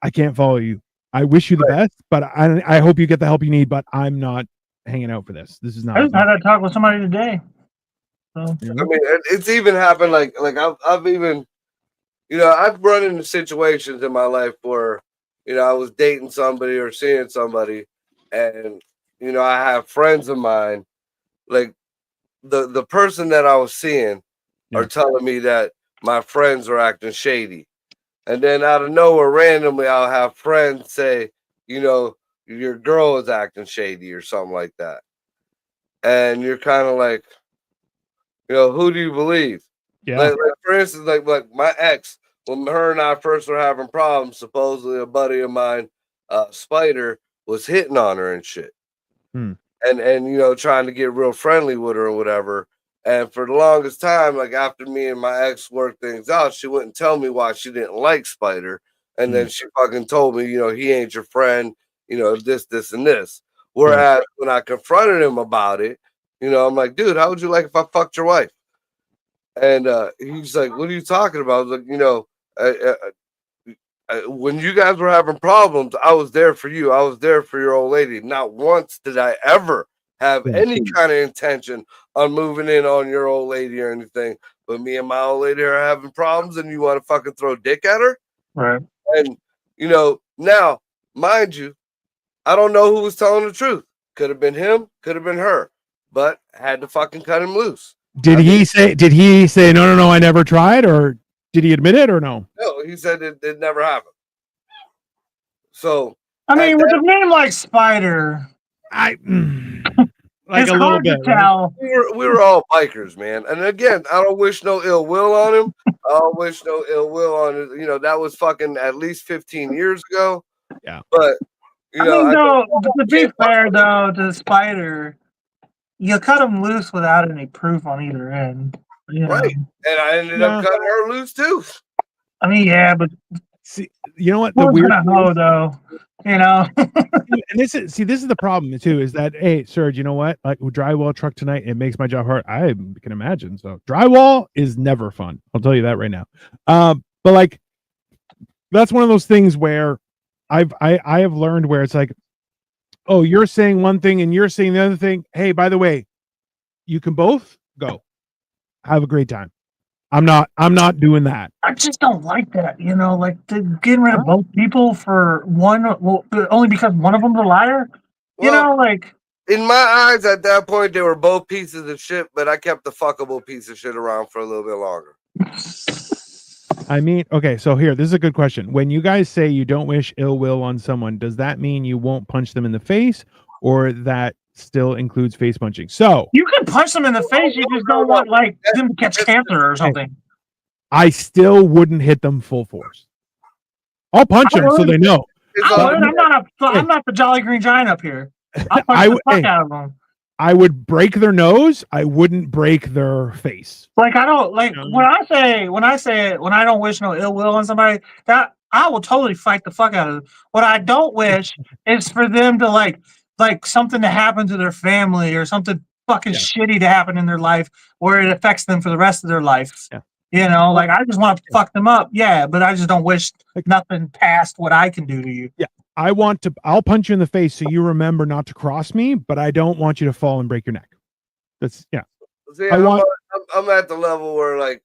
I can't follow you. I wish you the best, but I hope you get the help you need, but I'm not hanging out for this. This is not. I just had that talk with somebody today. So. I mean, it's even happened like I've even, I've run into situations in my life where, I was dating somebody or seeing somebody, and, I have friends of mine, like the person that I was seeing are telling me that my friends are acting shady. And then out of nowhere, randomly, I'll have friends say, your girl is acting shady or something like that. And you're kind of like, who do you believe? Yeah. Like for instance, like my ex, when her and I first were having problems, supposedly a buddy of mine, Spider, was hitting on her and shit. And trying to get real friendly with her or whatever. And for the longest time, like after me and my ex worked things out, she wouldn't tell me why she didn't like Spider. And then she fucking told me, he ain't your friend, this, and this. Whereas when I confronted him about it, I'm like, dude, how would you like if I fucked your wife? And he's like, what are you talking about? I was like, when you guys were having problems, I was there for you. I was there for your old lady. Not once did I ever have any kind of intention on moving in on your old lady or anything. but me and my old lady are having problems, and you want to fucking throw dick at her, Right. and now, mind you, I don't know who was telling the truth. Could have been him, could have been her, but had to fucking cut him loose. Did he say no, I never tried, or did he admit it or no? No, he said it never happened. So I mean, with a name like Spider, like it's a little hard bit. to tell. We were all bikers, man. And again, I don't wish no ill will on him. I don't wish no ill will on it. That was fucking at least 15 years ago. Yeah. But to be fair though, to Spider, you cut him loose without any proof on either end. Right. And I ended up cutting her loose too. I mean, yeah, but see, you know what the weird hoe though, and this is the problem too, is that, hey, Serge, you know what? Like drywall truck tonight, it makes my job hard. I can imagine. So drywall is never fun. I'll tell you that right now. But like that's one of those things where I have learned where it's like, oh, you're saying one thing and you're saying the other thing. Hey, by the way, you can both go. Have a great time. I'm not doing that. I just don't like that, like getting rid of both people for one, only because one of them's a liar. Like in my eyes at that point, they were both pieces of shit, but I kept the fuckable piece of shit around for a little bit longer. I mean, okay, so here, this is a good question. When you guys say you don't wish ill will on someone, does that mean you won't punch them in the face, or that still includes face punching? So you can punch them in the face, you just don't want them to catch cancer or something. I still wouldn't hit them full force. I'll punch them so they know. I'm not the Jolly Green Giant up here. I'll punch the fuck out of them. I would break their nose. I wouldn't break their face. Like I don't when I don't wish no ill will on somebody, that I will totally fight the fuck out of them. What I don't wish is for them to like something to happen to their family or something fucking shitty to happen in their life where it affects them for the rest of their life. Yeah. I just want to fuck them up. Yeah, but I just don't wish nothing past what I can do to you. Yeah. I'll punch you in the face so you remember not to cross me, but I don't want you to fall and break your neck. That's See, I'm at the level where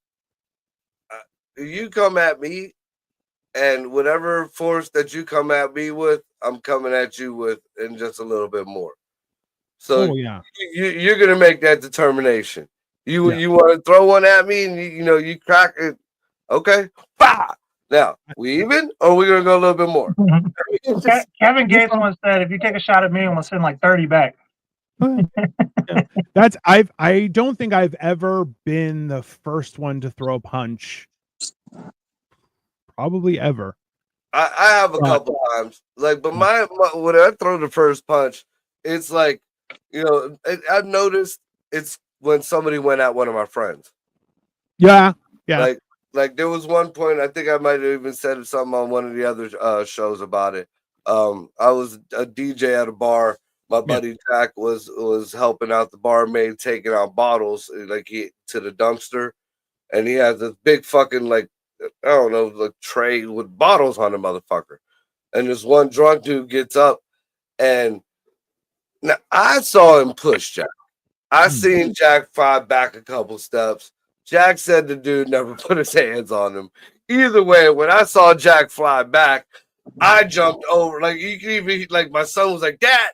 you come at me, and whatever force that you come at me with, I'm coming at you with, and just a little bit more. So you're gonna make that determination. You want to throw one at me, and you crack it. Okay, bah! Now we even, or we gonna go a little bit more. Kevin Gates once said, "If you take a shot at me, I'm gonna send like 30 back." I don't think I've ever been the first one to throw a punch. Probably ever. I have a couple times, but my when I throw the first punch, it's like, I've noticed it's when somebody went at one of my friends. Yeah. Like there was one point, I think I might have even said something on one of the other shows about it. I was a DJ at a bar. My buddy Jack was helping out the barmaid taking out bottles to the dumpster, and he has this big fucking tray with bottles on the motherfucker. And this one drunk dude gets up, and now I saw him push Jack. I seen Jack fly back a couple steps. Jack said the dude never put his hands on him. Either way, when I saw Jack fly back, I jumped over. You can even my son was like, "Dad!"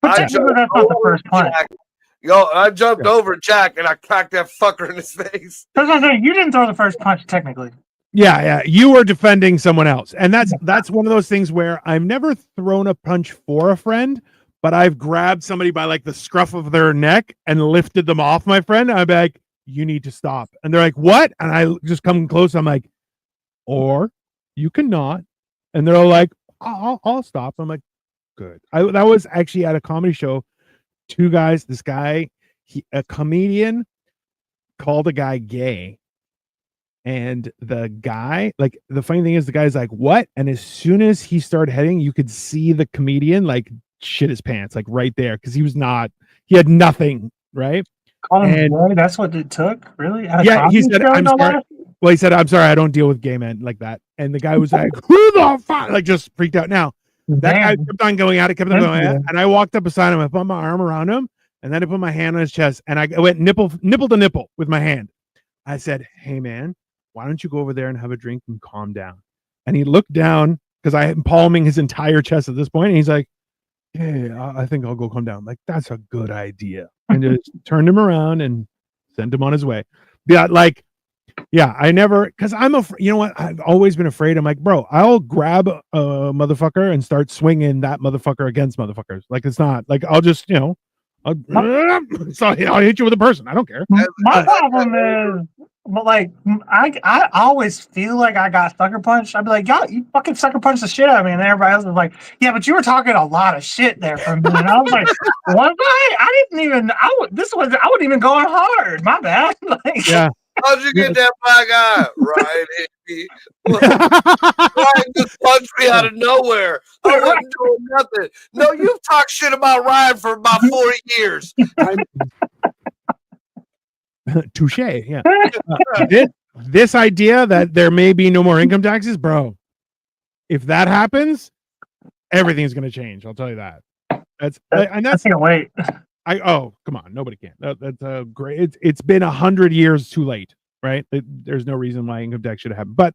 I jumped over Jack. I jumped over Jack and I cracked that fucker in his face. That's what I'm saying. You didn't throw the first punch, technically. Yeah. You were defending someone else, and that's one of those things where I've never thrown a punch for a friend, but I've grabbed somebody by the scruff of their neck and lifted them off my friend. I'm like, you need to stop. And they're like, what? And I just come close. I'm like, or you cannot. And they're all like, I'll stop. I'm like, good. That was actually at a comedy show. Two guys, this guy, a comedian called a guy gay. And the guy, the funny thing is the guy's like, what? And as soon as he started heading, you could see the comedian shit his pants, right there. Cause he had nothing. Right. And that's what it took, really? Yeah, he said, I'm sorry. Well, he said, I'm sorry, I don't deal with gay men like that. And the guy was like, who the fuck? Just freaked out. Now, that guy kept on going at it, and I walked up beside him, I put my arm around him, and then I put my hand on his chest, and I went nipple to nipple with my hand. I said, "Hey man, why don't you go over there and have a drink and calm down?" And he looked down because I am palming his entire chest at this point, and he's like, "Yeah, I think I'll go calm down." I'm like, that's a good idea, and just turned him around and sent him on his way. Yeah, like, yeah, I never, because I'm afraid. You know what? I've always been afraid. I'm like, bro, I'll grab a motherfucker and start swinging that motherfucker against motherfuckers. Like, it's not like I'll just, I'll, so I'll hit you with a person. I don't care. My problem is, but like, I always feel like I got sucker punched. I'd be like, y'all, you fucking sucker punched the shit out of me, and then everybody else is like, yeah, but you were talking a lot of shit there for a minute. And I was like, was I? I didn't even. I wasn't even going hard. My bad. Like, Yeah. How'd you get that black eye? Ryan hit me. Ryan just punched me out of nowhere. I wasn't doing nothing. No, you've talked shit about Ryan for about 4 years. Touche. Yeah. This idea that there may be no more income taxes, bro. If that happens, everything's going to change. I'll tell you that. I can't wait. Come on, nobody can. That's a great. It's been 100 years too late, right? There's no reason why income tax should have happened. But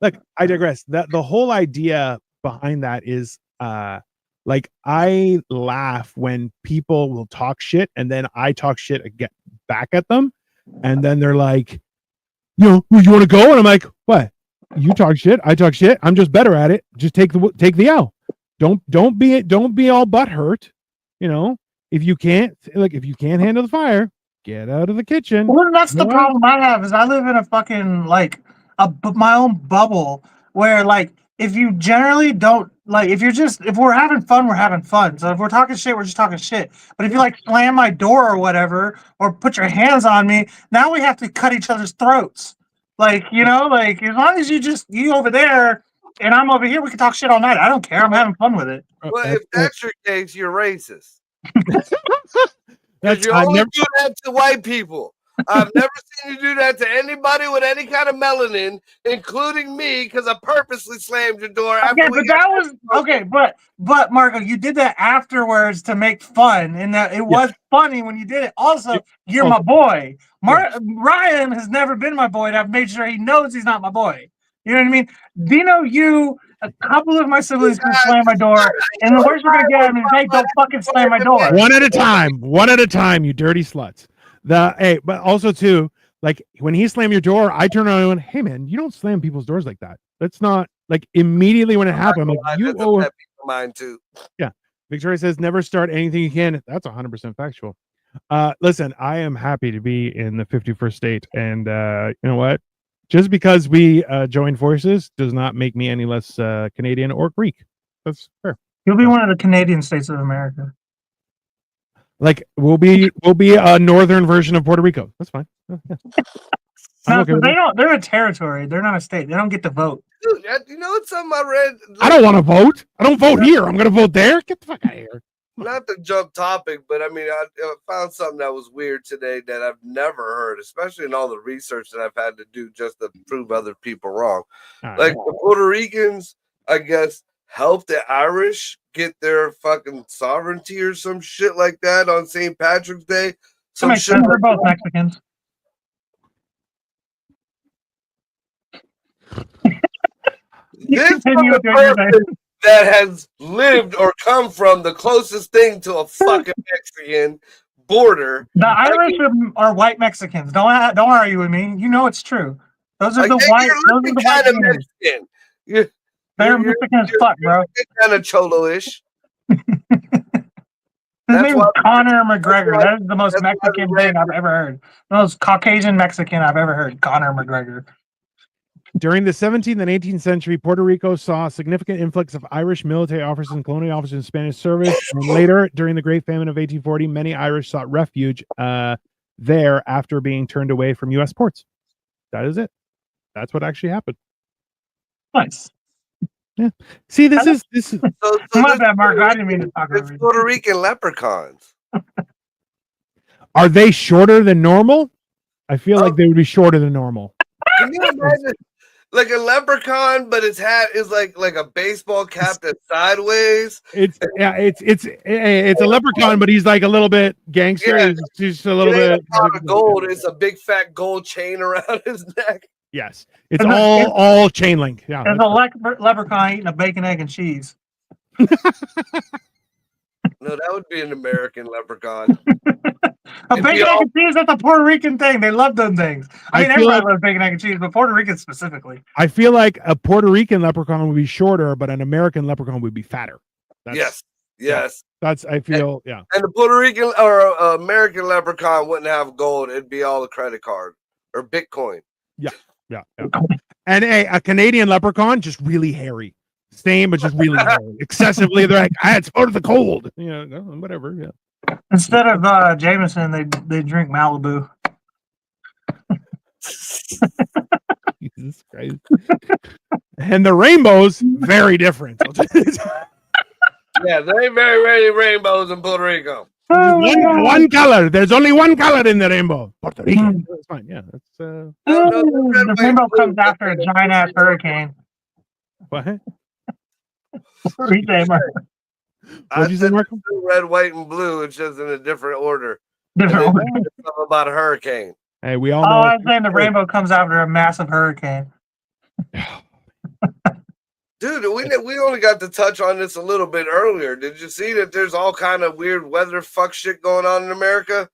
look, I digress. That the whole idea behind that is, like, I laugh when people will talk shit and then I talk shit again back at them, and then they're like, you want to go? And I'm like, what? You talk shit, I talk shit. I'm just better at it. Just take the L. Don't be all butt hurt, If you can't handle the fire, get out of the kitchen. Well, that's the problem I have is I live in a fucking my own bubble where if you generally don't if we're having fun, we're having fun. So if we're talking shit, we're just talking shit. But if you slam my door or whatever, or put your hands on me, now we have to cut each other's throats. As long as you over there and I'm over here, we can talk shit all night. I don't care. I'm having fun with it. Well, if that's your case, you're racist. You only do that to white people. I've never seen you do that to anybody with any kind of melanin, including me, because I purposely slammed your door. But Marco, you did that afterwards to make fun, and that it was funny when you did it. Also, you're my boy. Ryan has never been my boy, and I've made sure he knows he's not my boy. You know what I mean? Dino, a couple of my siblings can slam my door, and the worst we're gonna get at is, hey, don't fucking slam my door. One at a time, you dirty sluts. But also too, when he slammed your door, I turned around and went, "Hey man, you don't slam people's doors like that. That's not immediately when it happened." I'm like, you owe mine too. Yeah. Victoria says, never start anything you can. That's 100% factual. Listen, I am happy to be in the 51st state, and you know what? Just because we joined forces does not make me any less Canadian or Greek. That's fair. You'll be one of the Canadian states of America. We'll be a northern version of Puerto Rico. That's fine. Yeah. No, they're a territory. They're not a state. They don't get to vote. Dude, you know what's something I read? I don't want to vote. I don't vote here. I'm going to vote there. Get the fuck out of here. Not to jump topic, but I mean, I found something that was weird today that I've never heard, especially in all the research that I've had to do just to prove other people wrong. The Puerto Ricans, I guess, helped the Irish get their fucking sovereignty or some shit like that on St. Patrick's Day. Some shit. We're both Mexicans. This person that has lived or come from the closest thing to a fucking Mexican border. The Irish are white Mexicans. Don't argue with me. You know it's true. Those are the white. Those are the white kind of Mexican. They're Mexican as fuck, bro. Kind of cholo-ish. His name is Conor McGregor. That is the most Mexican thing I've ever heard. The most Caucasian Mexican I've ever heard. Conor McGregor. During the 17th and 18th century, Puerto Rico saw a significant influx of Irish military officers and colonial officers in Spanish service. And later, during the Great Famine of 1840, many Irish sought refuge there after being turned away from U.S. ports. That is it. That's what actually happened. Nice. Yeah. See, this is. So my bad, Mark. I didn't mean to talk over you. Puerto Rican leprechauns. Are they shorter than normal? I feel like they would be shorter than normal. Can you imagine? like a leprechaun, but its hat is like a baseball cap that's sideways. It's a leprechaun, but he's like a little bit gangster. Yeah. He's just a little It ain't bit a pot of gold. It's a big fat gold chain around his neck. Yes, it's all chain link. Yeah, There's a leprechaun eating a bacon, egg, and cheese. No, that would be an American leprechaun. A bacon, egg, and cheese, that's a Puerto Rican thing. They love them things. I mean, everybody loves bacon, egg, and cheese, but Puerto Ricans specifically. I feel like a Puerto Rican leprechaun would be shorter, but an American leprechaun would be fatter. Yes. That's, I feel, And the Puerto Rican or American leprechaun wouldn't have gold. It'd be all a credit card or Bitcoin. Yeah. And a Canadian leprechaun, just really hairy. Same, but just really hairy. Excessively, they're like, it's out of the cold. Whatever. Yeah. Instead of Jameson, they drink Malibu. Jesus Christ. And the rainbows, very different. Yeah, they ain't very rainbows in Puerto Rico. One color. There's only one color in the rainbow. Puerto Rican. That's fine. Yeah. That's the rainbow comes after a giant ass hurricane. What? I said red, white, and blue. It's just in a different order. Something about a hurricane. Hey, we all know. I'm saying the rainbow comes after a massive hurricane. Dude, we only got to touch on this a little bit earlier. Did you see that there's all kind of weird weather fuck shit going on in America?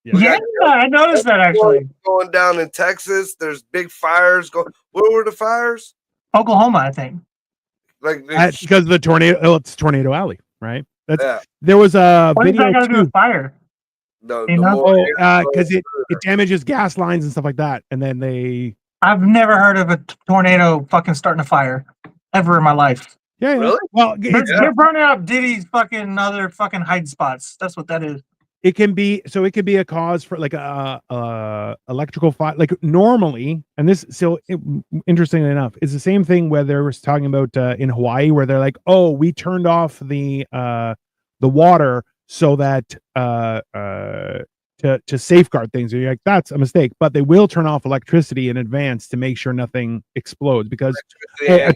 Yeah, I noticed that actually. Going down in Texas, there's big fires going. Where were the fires? Oklahoma, I think. Like because of the tornado. Oh, it's Tornado Alley, right? Yeah. There was a what video does that got to do with fire? Because it damages gas lines and stuff like that, and then they. I've never heard of a tornado fucking starting a fire ever in my life. Yeah, really? Well, they're burning up Diddy's fucking other fucking hiding spots. That's what that is. It can be a cause for like a electrical fire. Like normally, and this interestingly enough, is the same thing where they were talking about in Hawaii, where they're like, oh, we turned off the water so that to safeguard things. And you're like, that's a mistake, but they will turn off electricity in advance to make sure nothing explodes because if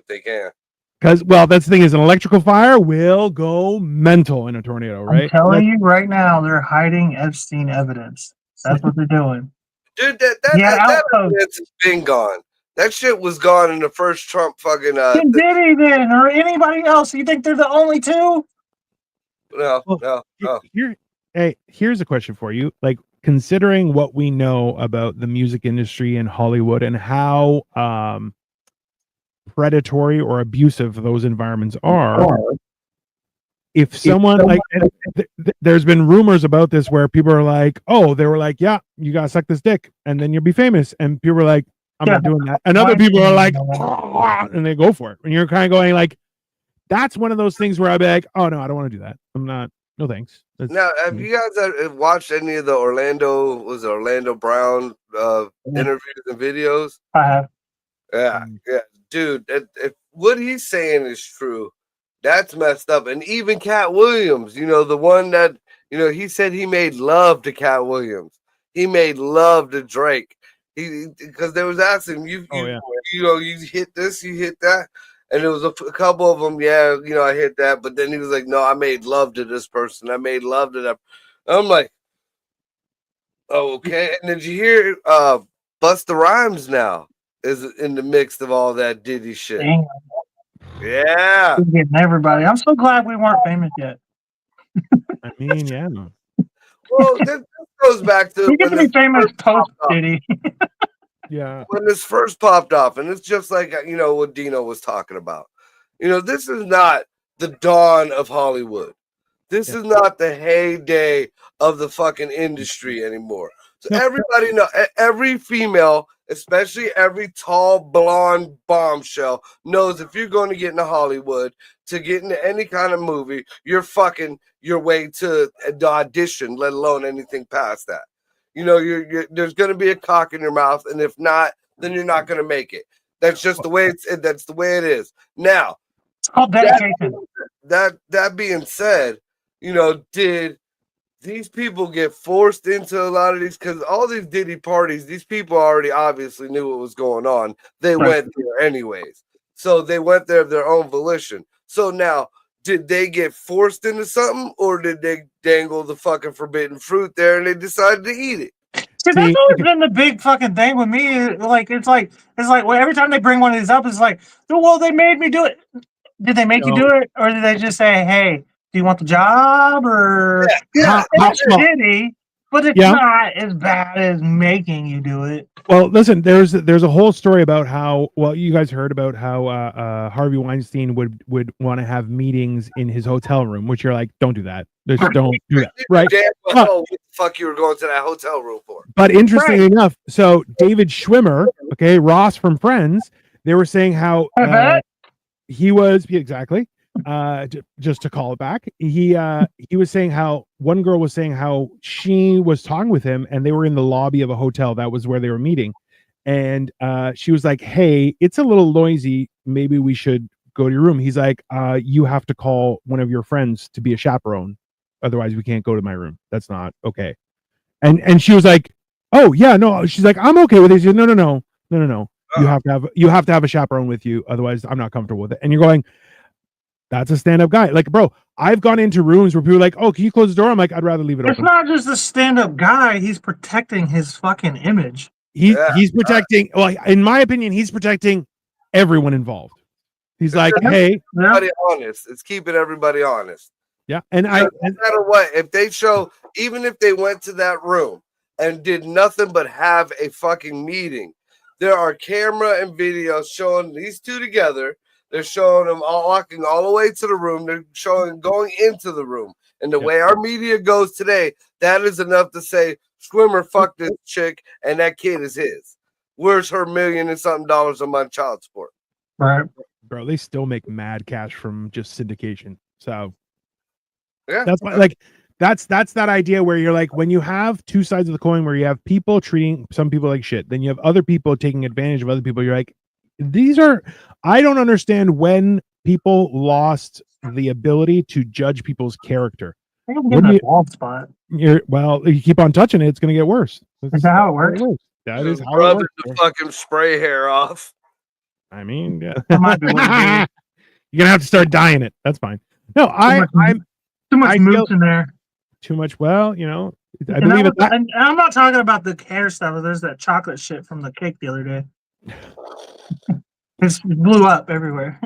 they can. Because, well, that's the thing is an electrical fire will go mental in a tornado, right? I'm telling you right now, they're hiding Epstein evidence. That's what they're doing. Dude, that evidence has been gone. That shit was gone in the first Trump fucking... Diddy then, or anybody else. You think they're the only two? No. Here's a question for you. Like, considering what we know about the music industry in Hollywood and how... predatory or abusive those environments are. If someone like, there's been rumors about this where people are like, oh, they were like, yeah, you gotta suck this dick and then you'll be famous. And people are like, I'm not doing that. And other people are like, and they go for it. And you're kind of going like, that's one of those things where I'd be like, oh no, I don't want to do that. I'm not. No thanks. Now, have you guys watched any of the Orlando Brown interviews and videos? I have. Yeah. Dude, if what he's saying is true, that's messed up. And even Cat Williams, the one that, he said he made love to Cat Williams. He made love to Drake. Because they was asking you hit this, you hit that. And there was a couple of them, I hit that. But then he was like, no, I made love to this person. I made love to that. I'm like, oh, okay. And did you hear Busta Rhymes now is in the mix of all that Diddy shit? Dang. Yeah. He's getting everybody. I'm so glad we weren't famous yet. I mean, yeah. Well, this goes back to we get to be famous post Diddy. Yeah. When this first popped off, and it's just like what Dino was talking about. This is not the dawn of Hollywood. This is not the heyday of the fucking industry anymore. So everybody know, every female, especially every tall blonde bombshell, knows if you're going to get into Hollywood, to get into any kind of movie, you're fucking your way to the audition, let alone anything past that. You're there's going to be a cock in your mouth, and if not, then you're not going to make it. That's just the way that's the way it is. Now, it's called dedication. That being said, did these people get forced into a lot of these because all these Diddy parties, these people already obviously knew what was going on. They went there anyways. So they went there of their own volition. So now, did they get forced into something or did they dangle the fucking forbidden fruit there and they decided to eat it? See, that's always been the big fucking thing with me. Like, it's like, well, every time they bring one of these up, it's like, well, they made me do it. Did they make you do it, or did they just say, "Hey, do you want the job?" Or it's shitty, but it's not as bad as making you do it. Well, listen, there's a whole story about how you guys heard about how Harvey Weinstein would want to have meetings in his hotel room, which you're like, don't do that. Just don't do that, right? What the fuck you were going to that hotel room for? But interestingly enough, so David Schwimmer, okay, Ross from Friends, they were saying how he was exactly just to call it back. He was saying how one girl was saying how she was talking with him and they were in the lobby of a hotel. That was where they were meeting. And she was like, "Hey, it's a little noisy. Maybe we should go to your room." He's like, "You have to call one of your friends to be a chaperone. Otherwise we can't go to my room. That's not okay." And she was like, "Oh yeah, no." She's like, "I'm okay with it." She said, No. You have to have a chaperone with you, otherwise I'm not comfortable with it. And you're going, that's a stand-up guy. Like, bro, I've gone into rooms where people are like, "Oh, can you close the door?" I'm like, I'd rather leave it open. It's not just a stand-up guy, he's protecting his fucking image. He's protecting, well, in my opinion, he's protecting everyone involved. He's like, hey, everybody honest. It's keeping everybody honest. Yeah. And no matter what, if they show, even if they went to that room and did nothing but have a fucking meeting, there are camera and video showing these two together. They're showing them all walking all the way to the room. They're showing going into the room. And the way our media goes today, that is enough to say, Swimmer fucked this chick and that kid is his. Where's her $1 million and something a month child support? Right. Bro, they still make mad cash from just syndication. So yeah, that's why, like, that's that idea where you're like, when you have two sides of the coin, where you have people treating some people like shit, then you have other people taking advantage of other people. You're like, I don't understand when people lost the ability to judge people's character. You keep on touching it, it's going to get worse. Is that how it works? That is how rubbing the fucking spray hair off. I mean, yeah. You're gonna have to start dyeing it. That's fine. No, I'm too much mooch in there. Too much. Well, you know, I believe it. And I'm not talking about the hair stuff. There's that chocolate shit from the cake the other day. It blew up everywhere.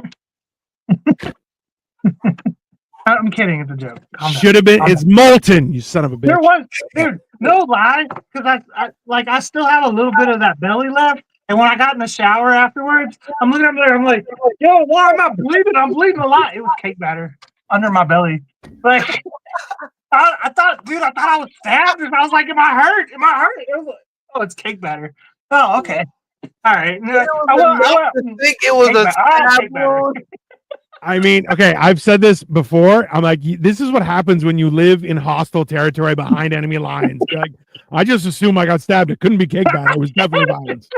I'm kidding. It's a joke. Should have been. It's molten. You son of a bitch. There was, dude. No lie, because I still have a little bit of that belly left. And when I got in the shower afterwards, I'm looking up there. I'm like, yo, why am I bleeding? I'm bleeding a lot. It was cake batter under my belly. Like, I thought I was stabbed. And I was like, am I hurt? Am I hurt? It was like, oh, it's cake batter. Oh, okay. All right. I think it was a stab wound. I mean, okay, I've said this before. I'm like, this is what happens when you live in hostile territory behind enemy lines. Like, I just assume I got stabbed. It couldn't be cake batter. It was definitely violence.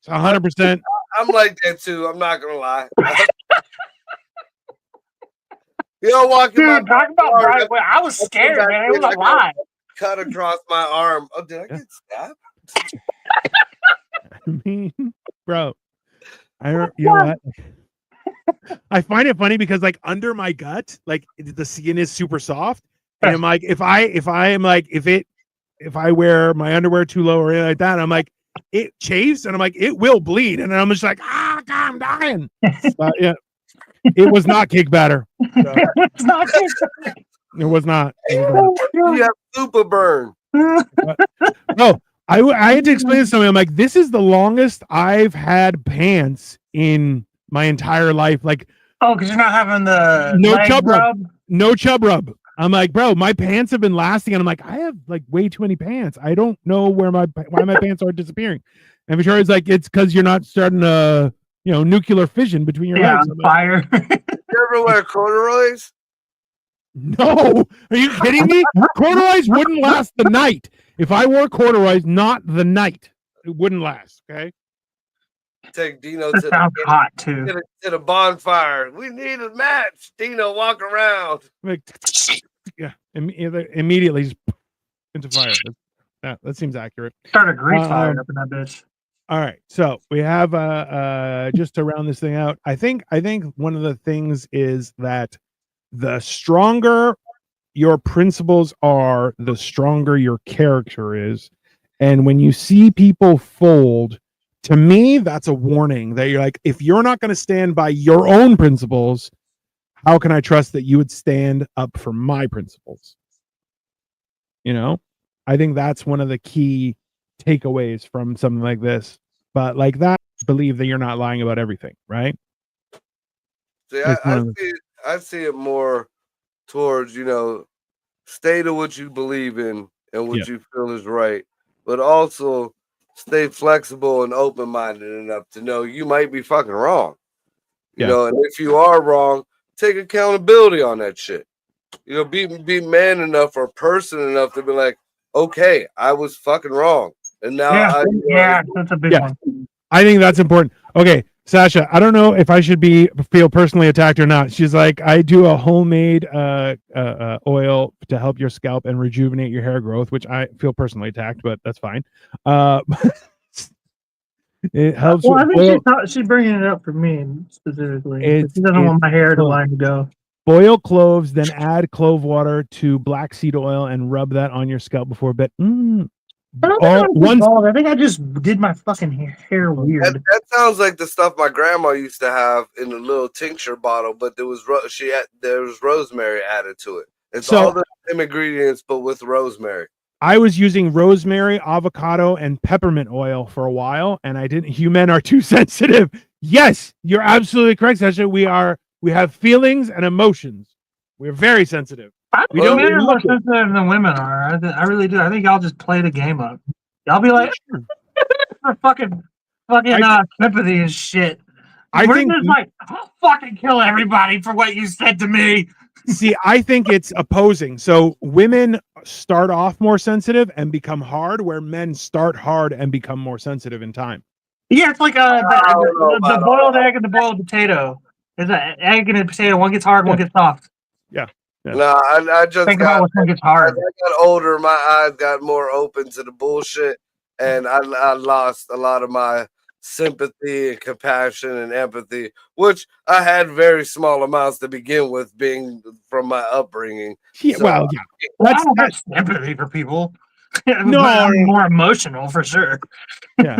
100%. I'm like that too. I'm not gonna lie. You know, walking. Dude, talk about right. I was scared, man. It was a lie. Cut across my arm. Oh, did I get stabbed? I mean, bro, you know what? I find it funny because, like, under my gut, like, the skin is super soft, and I'm like, if I wear my underwear too low or anything like that, I'm like, it chaves, and I'm like, it will bleed, and I'm just like, God, I'm dying. But yeah, it was not cake batter. So. It's not cake batter. It was not. You have super burn. No, I had to explain to somebody. I'm like, this is the longest I've had pants in my entire life. Like, oh, because you're not having the no chub rub. No chub rub. I'm like, bro, my pants have been lasting, and I'm like, I have like way too many pants. I don't know why my pants are disappearing. And Victoria's like, it's because you're not starting a nuclear fission between your legs. Fire. You ever wear corduroys? No, are you kidding me? Corduroys wouldn't last the night. If I wore corduroys, not the night, it wouldn't last. Okay. Take Dino to the bonfire. We need a match. Dino, walk around. Like, immediately just into fire. That seems accurate. Start a grease fire up in that bitch. All right, so we have just to round this thing out. I think one of the things is that the stronger your principles are, the stronger your character is. And when you see people fold, to me, that's a warning that you're like, if you're not going to stand by your own principles, how can I trust that you would stand up for my principles? You know, I think that's one of the key takeaways from something like this. But like that, believe that you're not lying about everything, right? See, I see it more towards, stay to what you believe in and what you feel is right, but also stay flexible and open-minded enough to know you might be fucking wrong. You know, and if you are wrong, take accountability on that shit. Be man enough or person enough to be like, okay, I was fucking wrong. And now that's a big one. I think that's important. Okay, Sasha, I don't know if I should feel personally attacked or not. She's like, I do a homemade oil to help your scalp and rejuvenate your hair growth, which I feel personally attacked, but that's fine. It helps. Well, I think she's bringing it up for me specifically. She doesn't want my hair to line to go. Boil cloves, then add clove water to black seed oil and rub that on your scalp before bed. I think I just did my fucking hair weird. That sounds like the stuff my grandma used to have in a little tincture bottle, but there was rosemary added to it. It's all the same ingredients, but with rosemary. I was using rosemary, avocado, and peppermint oil for a while, and I didn't. You men are too sensitive. Yes, you're absolutely correct, Sasha. We have feelings and emotions. We're very sensitive. I think men are more sensitive than women are. I really do. I think y'all just play the game up. Y'all be like, for fucking sympathy and shit. We're just like, I'll fucking kill everybody for what you said to me. See, I think it's opposing. So women start off more sensitive and become hard, where men start hard and become more sensitive in time. Yeah, it's like the boiled egg and the boiled potato. There's an egg and a potato. One gets hard, one gets soft. Yeah. No, I just think about which one gets hard. As I got older, my eyes got more open to the bullshit, and I lost a lot of my sympathy and compassion and empathy, which I had very small amounts to begin with, being from my upbringing. Yeah, so, I don't have sympathy for people. No, I'm more emotional for sure. Yeah.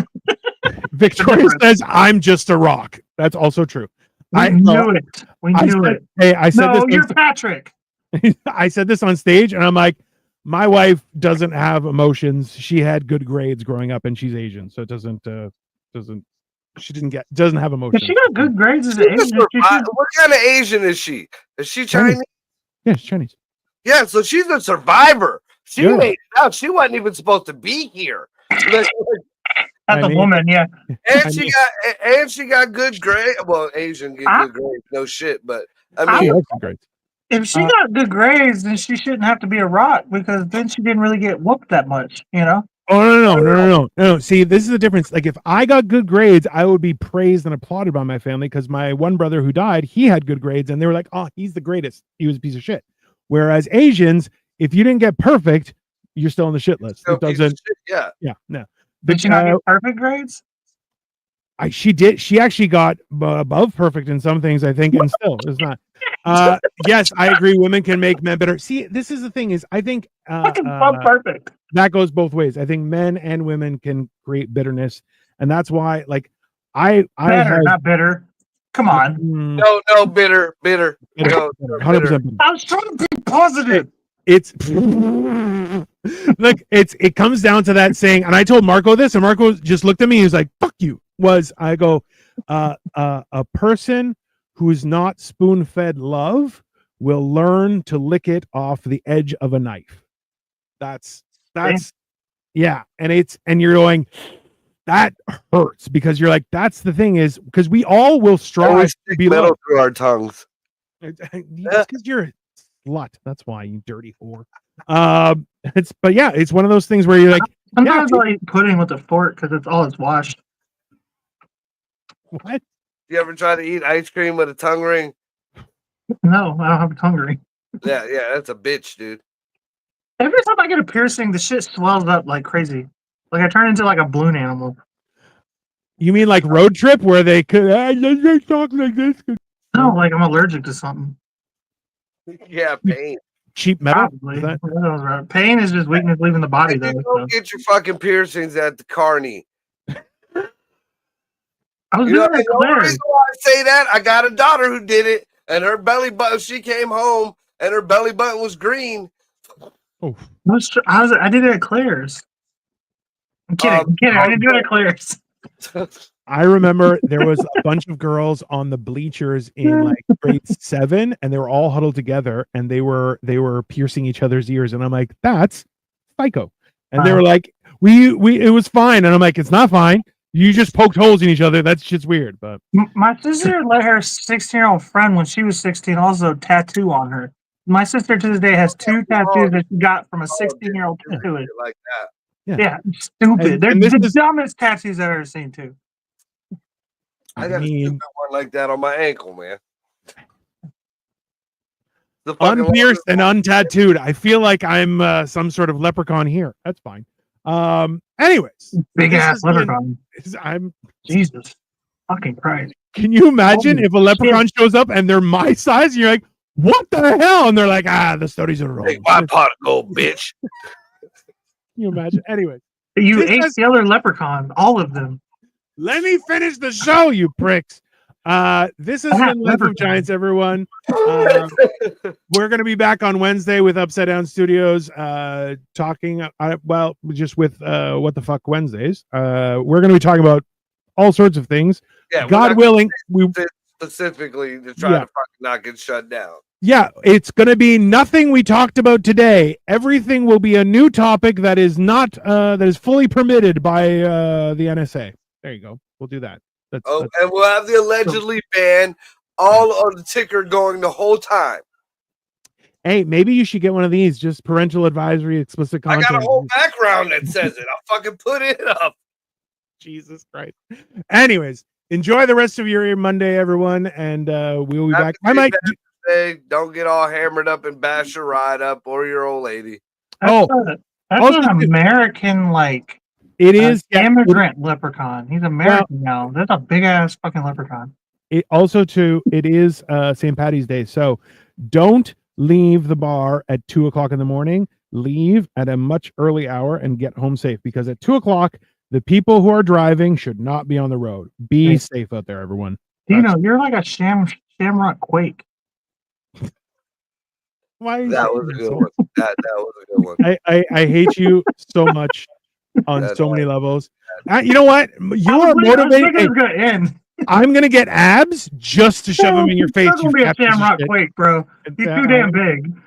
Victoria says, "I'm just a rock." That's also true. We knew it. Hey, I said this. You're Patrick. I said this on stage, and I'm like, my wife doesn't have emotions. She had good grades growing up, and she's Asian, so it doesn't have emotions. She got good grades as an Asian. What kind of Asian is she? Is she Chinese? Yeah, she's Chinese. Yeah, so she's a survivor. She made it out. She wasn't even supposed to be here. That's a woman, yeah. And she got good grades. Well, Asian get good grades, no shit. But I mean, if she got good grades, then she shouldn't have to be a rock, because then she didn't really get whooped that much, you know? Oh, no. See, this is the difference. Like, if I got good grades, I would be praised and applauded by my family, because my one brother who died, he had good grades, and they were like, oh, he's the greatest. He was a piece of shit. Whereas Asians, if you didn't get perfect, you're still on the shit list. It doesn't. Yeah. No. Did she not get perfect grades? She did. She actually got above perfect in some things, I think, and still it's not. Yes, I agree. Women can make men better. See, this is the thing: is I think perfect. That goes both ways. I think men and women can create bitterness, and that's why, like, not bitter. Come on. No, bitter. 100%. I was trying to be positive. It's like it comes down to that saying, and I told Marco this, and Marco just looked at me. He was like, "Fuck you." I go, a person who's not spoon-fed love will learn to lick it off the edge of a knife. That's yeah, and you're going, that hurts, because you're like, that's the thing, is because we all will strive to be metal through our tongues. It's because you're a slut. That's why, you dirty whore. It's one of those things where you're like, sometimes I eat pudding with a fork because it's washed. What? You ever try to eat ice cream with a tongue ring? No, I don't have a tongue ring. Yeah, that's a bitch, dude. Every time I get a piercing, the shit swells up like crazy. Like I turn into like a balloon animal. You mean like Road Trip where they could let's talk like this? No, like I'm allergic to something. Yeah, pain. Cheap metal? Probably. Is that- That was right. Pain is just weakness leaving the body, though. Go get your fucking piercings at the Carney. I was You know, doing it the only reason why I say that, I got a daughter who did it, and her belly button, she came home, and her belly button was green. Oh, I did it at Claire's. I'm kidding. I didn't do it at Claire's. I remember there was a bunch of girls on the bleachers in like grade 7, and they were all huddled together, and they were piercing each other's ears, and I'm like, that's psycho. And they were like, we it was fine, and I'm like, it's not fine. You just poked holes in each other. That's just weird. But My sister let her 16-year-old friend when she was 16 also tattoo on her. My sister to this day has 2 tattoos that she got from a 16-year-old tattooist. Like that. Yeah, stupid. They're and this the is- dumbest tattoos I've ever seen too. I got a mean, stupid one like that on my ankle, man. The fucking unpierced and untattooed. I feel like I'm some sort of leprechaun here. That's fine. Anyways, Big this ass has been- leprechaun. I'm. Jesus, fucking Christ. Can you imagine Holy if a leprechaun shows up and they're my size? And you're like, what the hell? And they're like, the studies are wrong. Take my pot of gold, bitch. Can you imagine? Anyway, You This ate has- the other leprechaun, all of them. let me finish the show, you pricks. This has been Life of Giants, everyone. We're going to be back on Wednesday with Upside Down Studios, talking, just with What the Fuck Wednesdays. We're going to be talking about all sorts of things. Yeah, we're God not willing, we specifically to try Yeah. to fucking not get shut down. Yeah, it's going to be nothing we talked about today. Everything will be a new topic that is not that is fully permitted by the NSA. There you go. We'll do that. That's And we'll have the allegedly ban all of the ticker going the whole time. hey, maybe you should get one of these. Just parental advisory, explicit I content. got a whole background that says it. I'll fucking put it up. Jesus Christ. Anyways, enjoy the rest of your Monday, everyone, and we will be back. I might. Hey, don't get all hammered up and bash your ride up or your old lady. That's also an American like It is immigrant leprechaun. He's American now. That's a big ass fucking leprechaun. It also too. It is St. Patty's Day, so don't leave the bar at 2:00 in the morning. Leave at a much early hour and get home safe, because at 2:00, the people who are driving should not be on the road. Be safe out there, everyone. Dino, you're like a shamrock quake. Why? That was a good one. That was a good one. I hate you so much on That's so many levels. You know what? You are I motivated. was gonna end. I'm gonna get abs just to shove them in your face. You're gonna be a shamrock quake, bro. He's too damn big.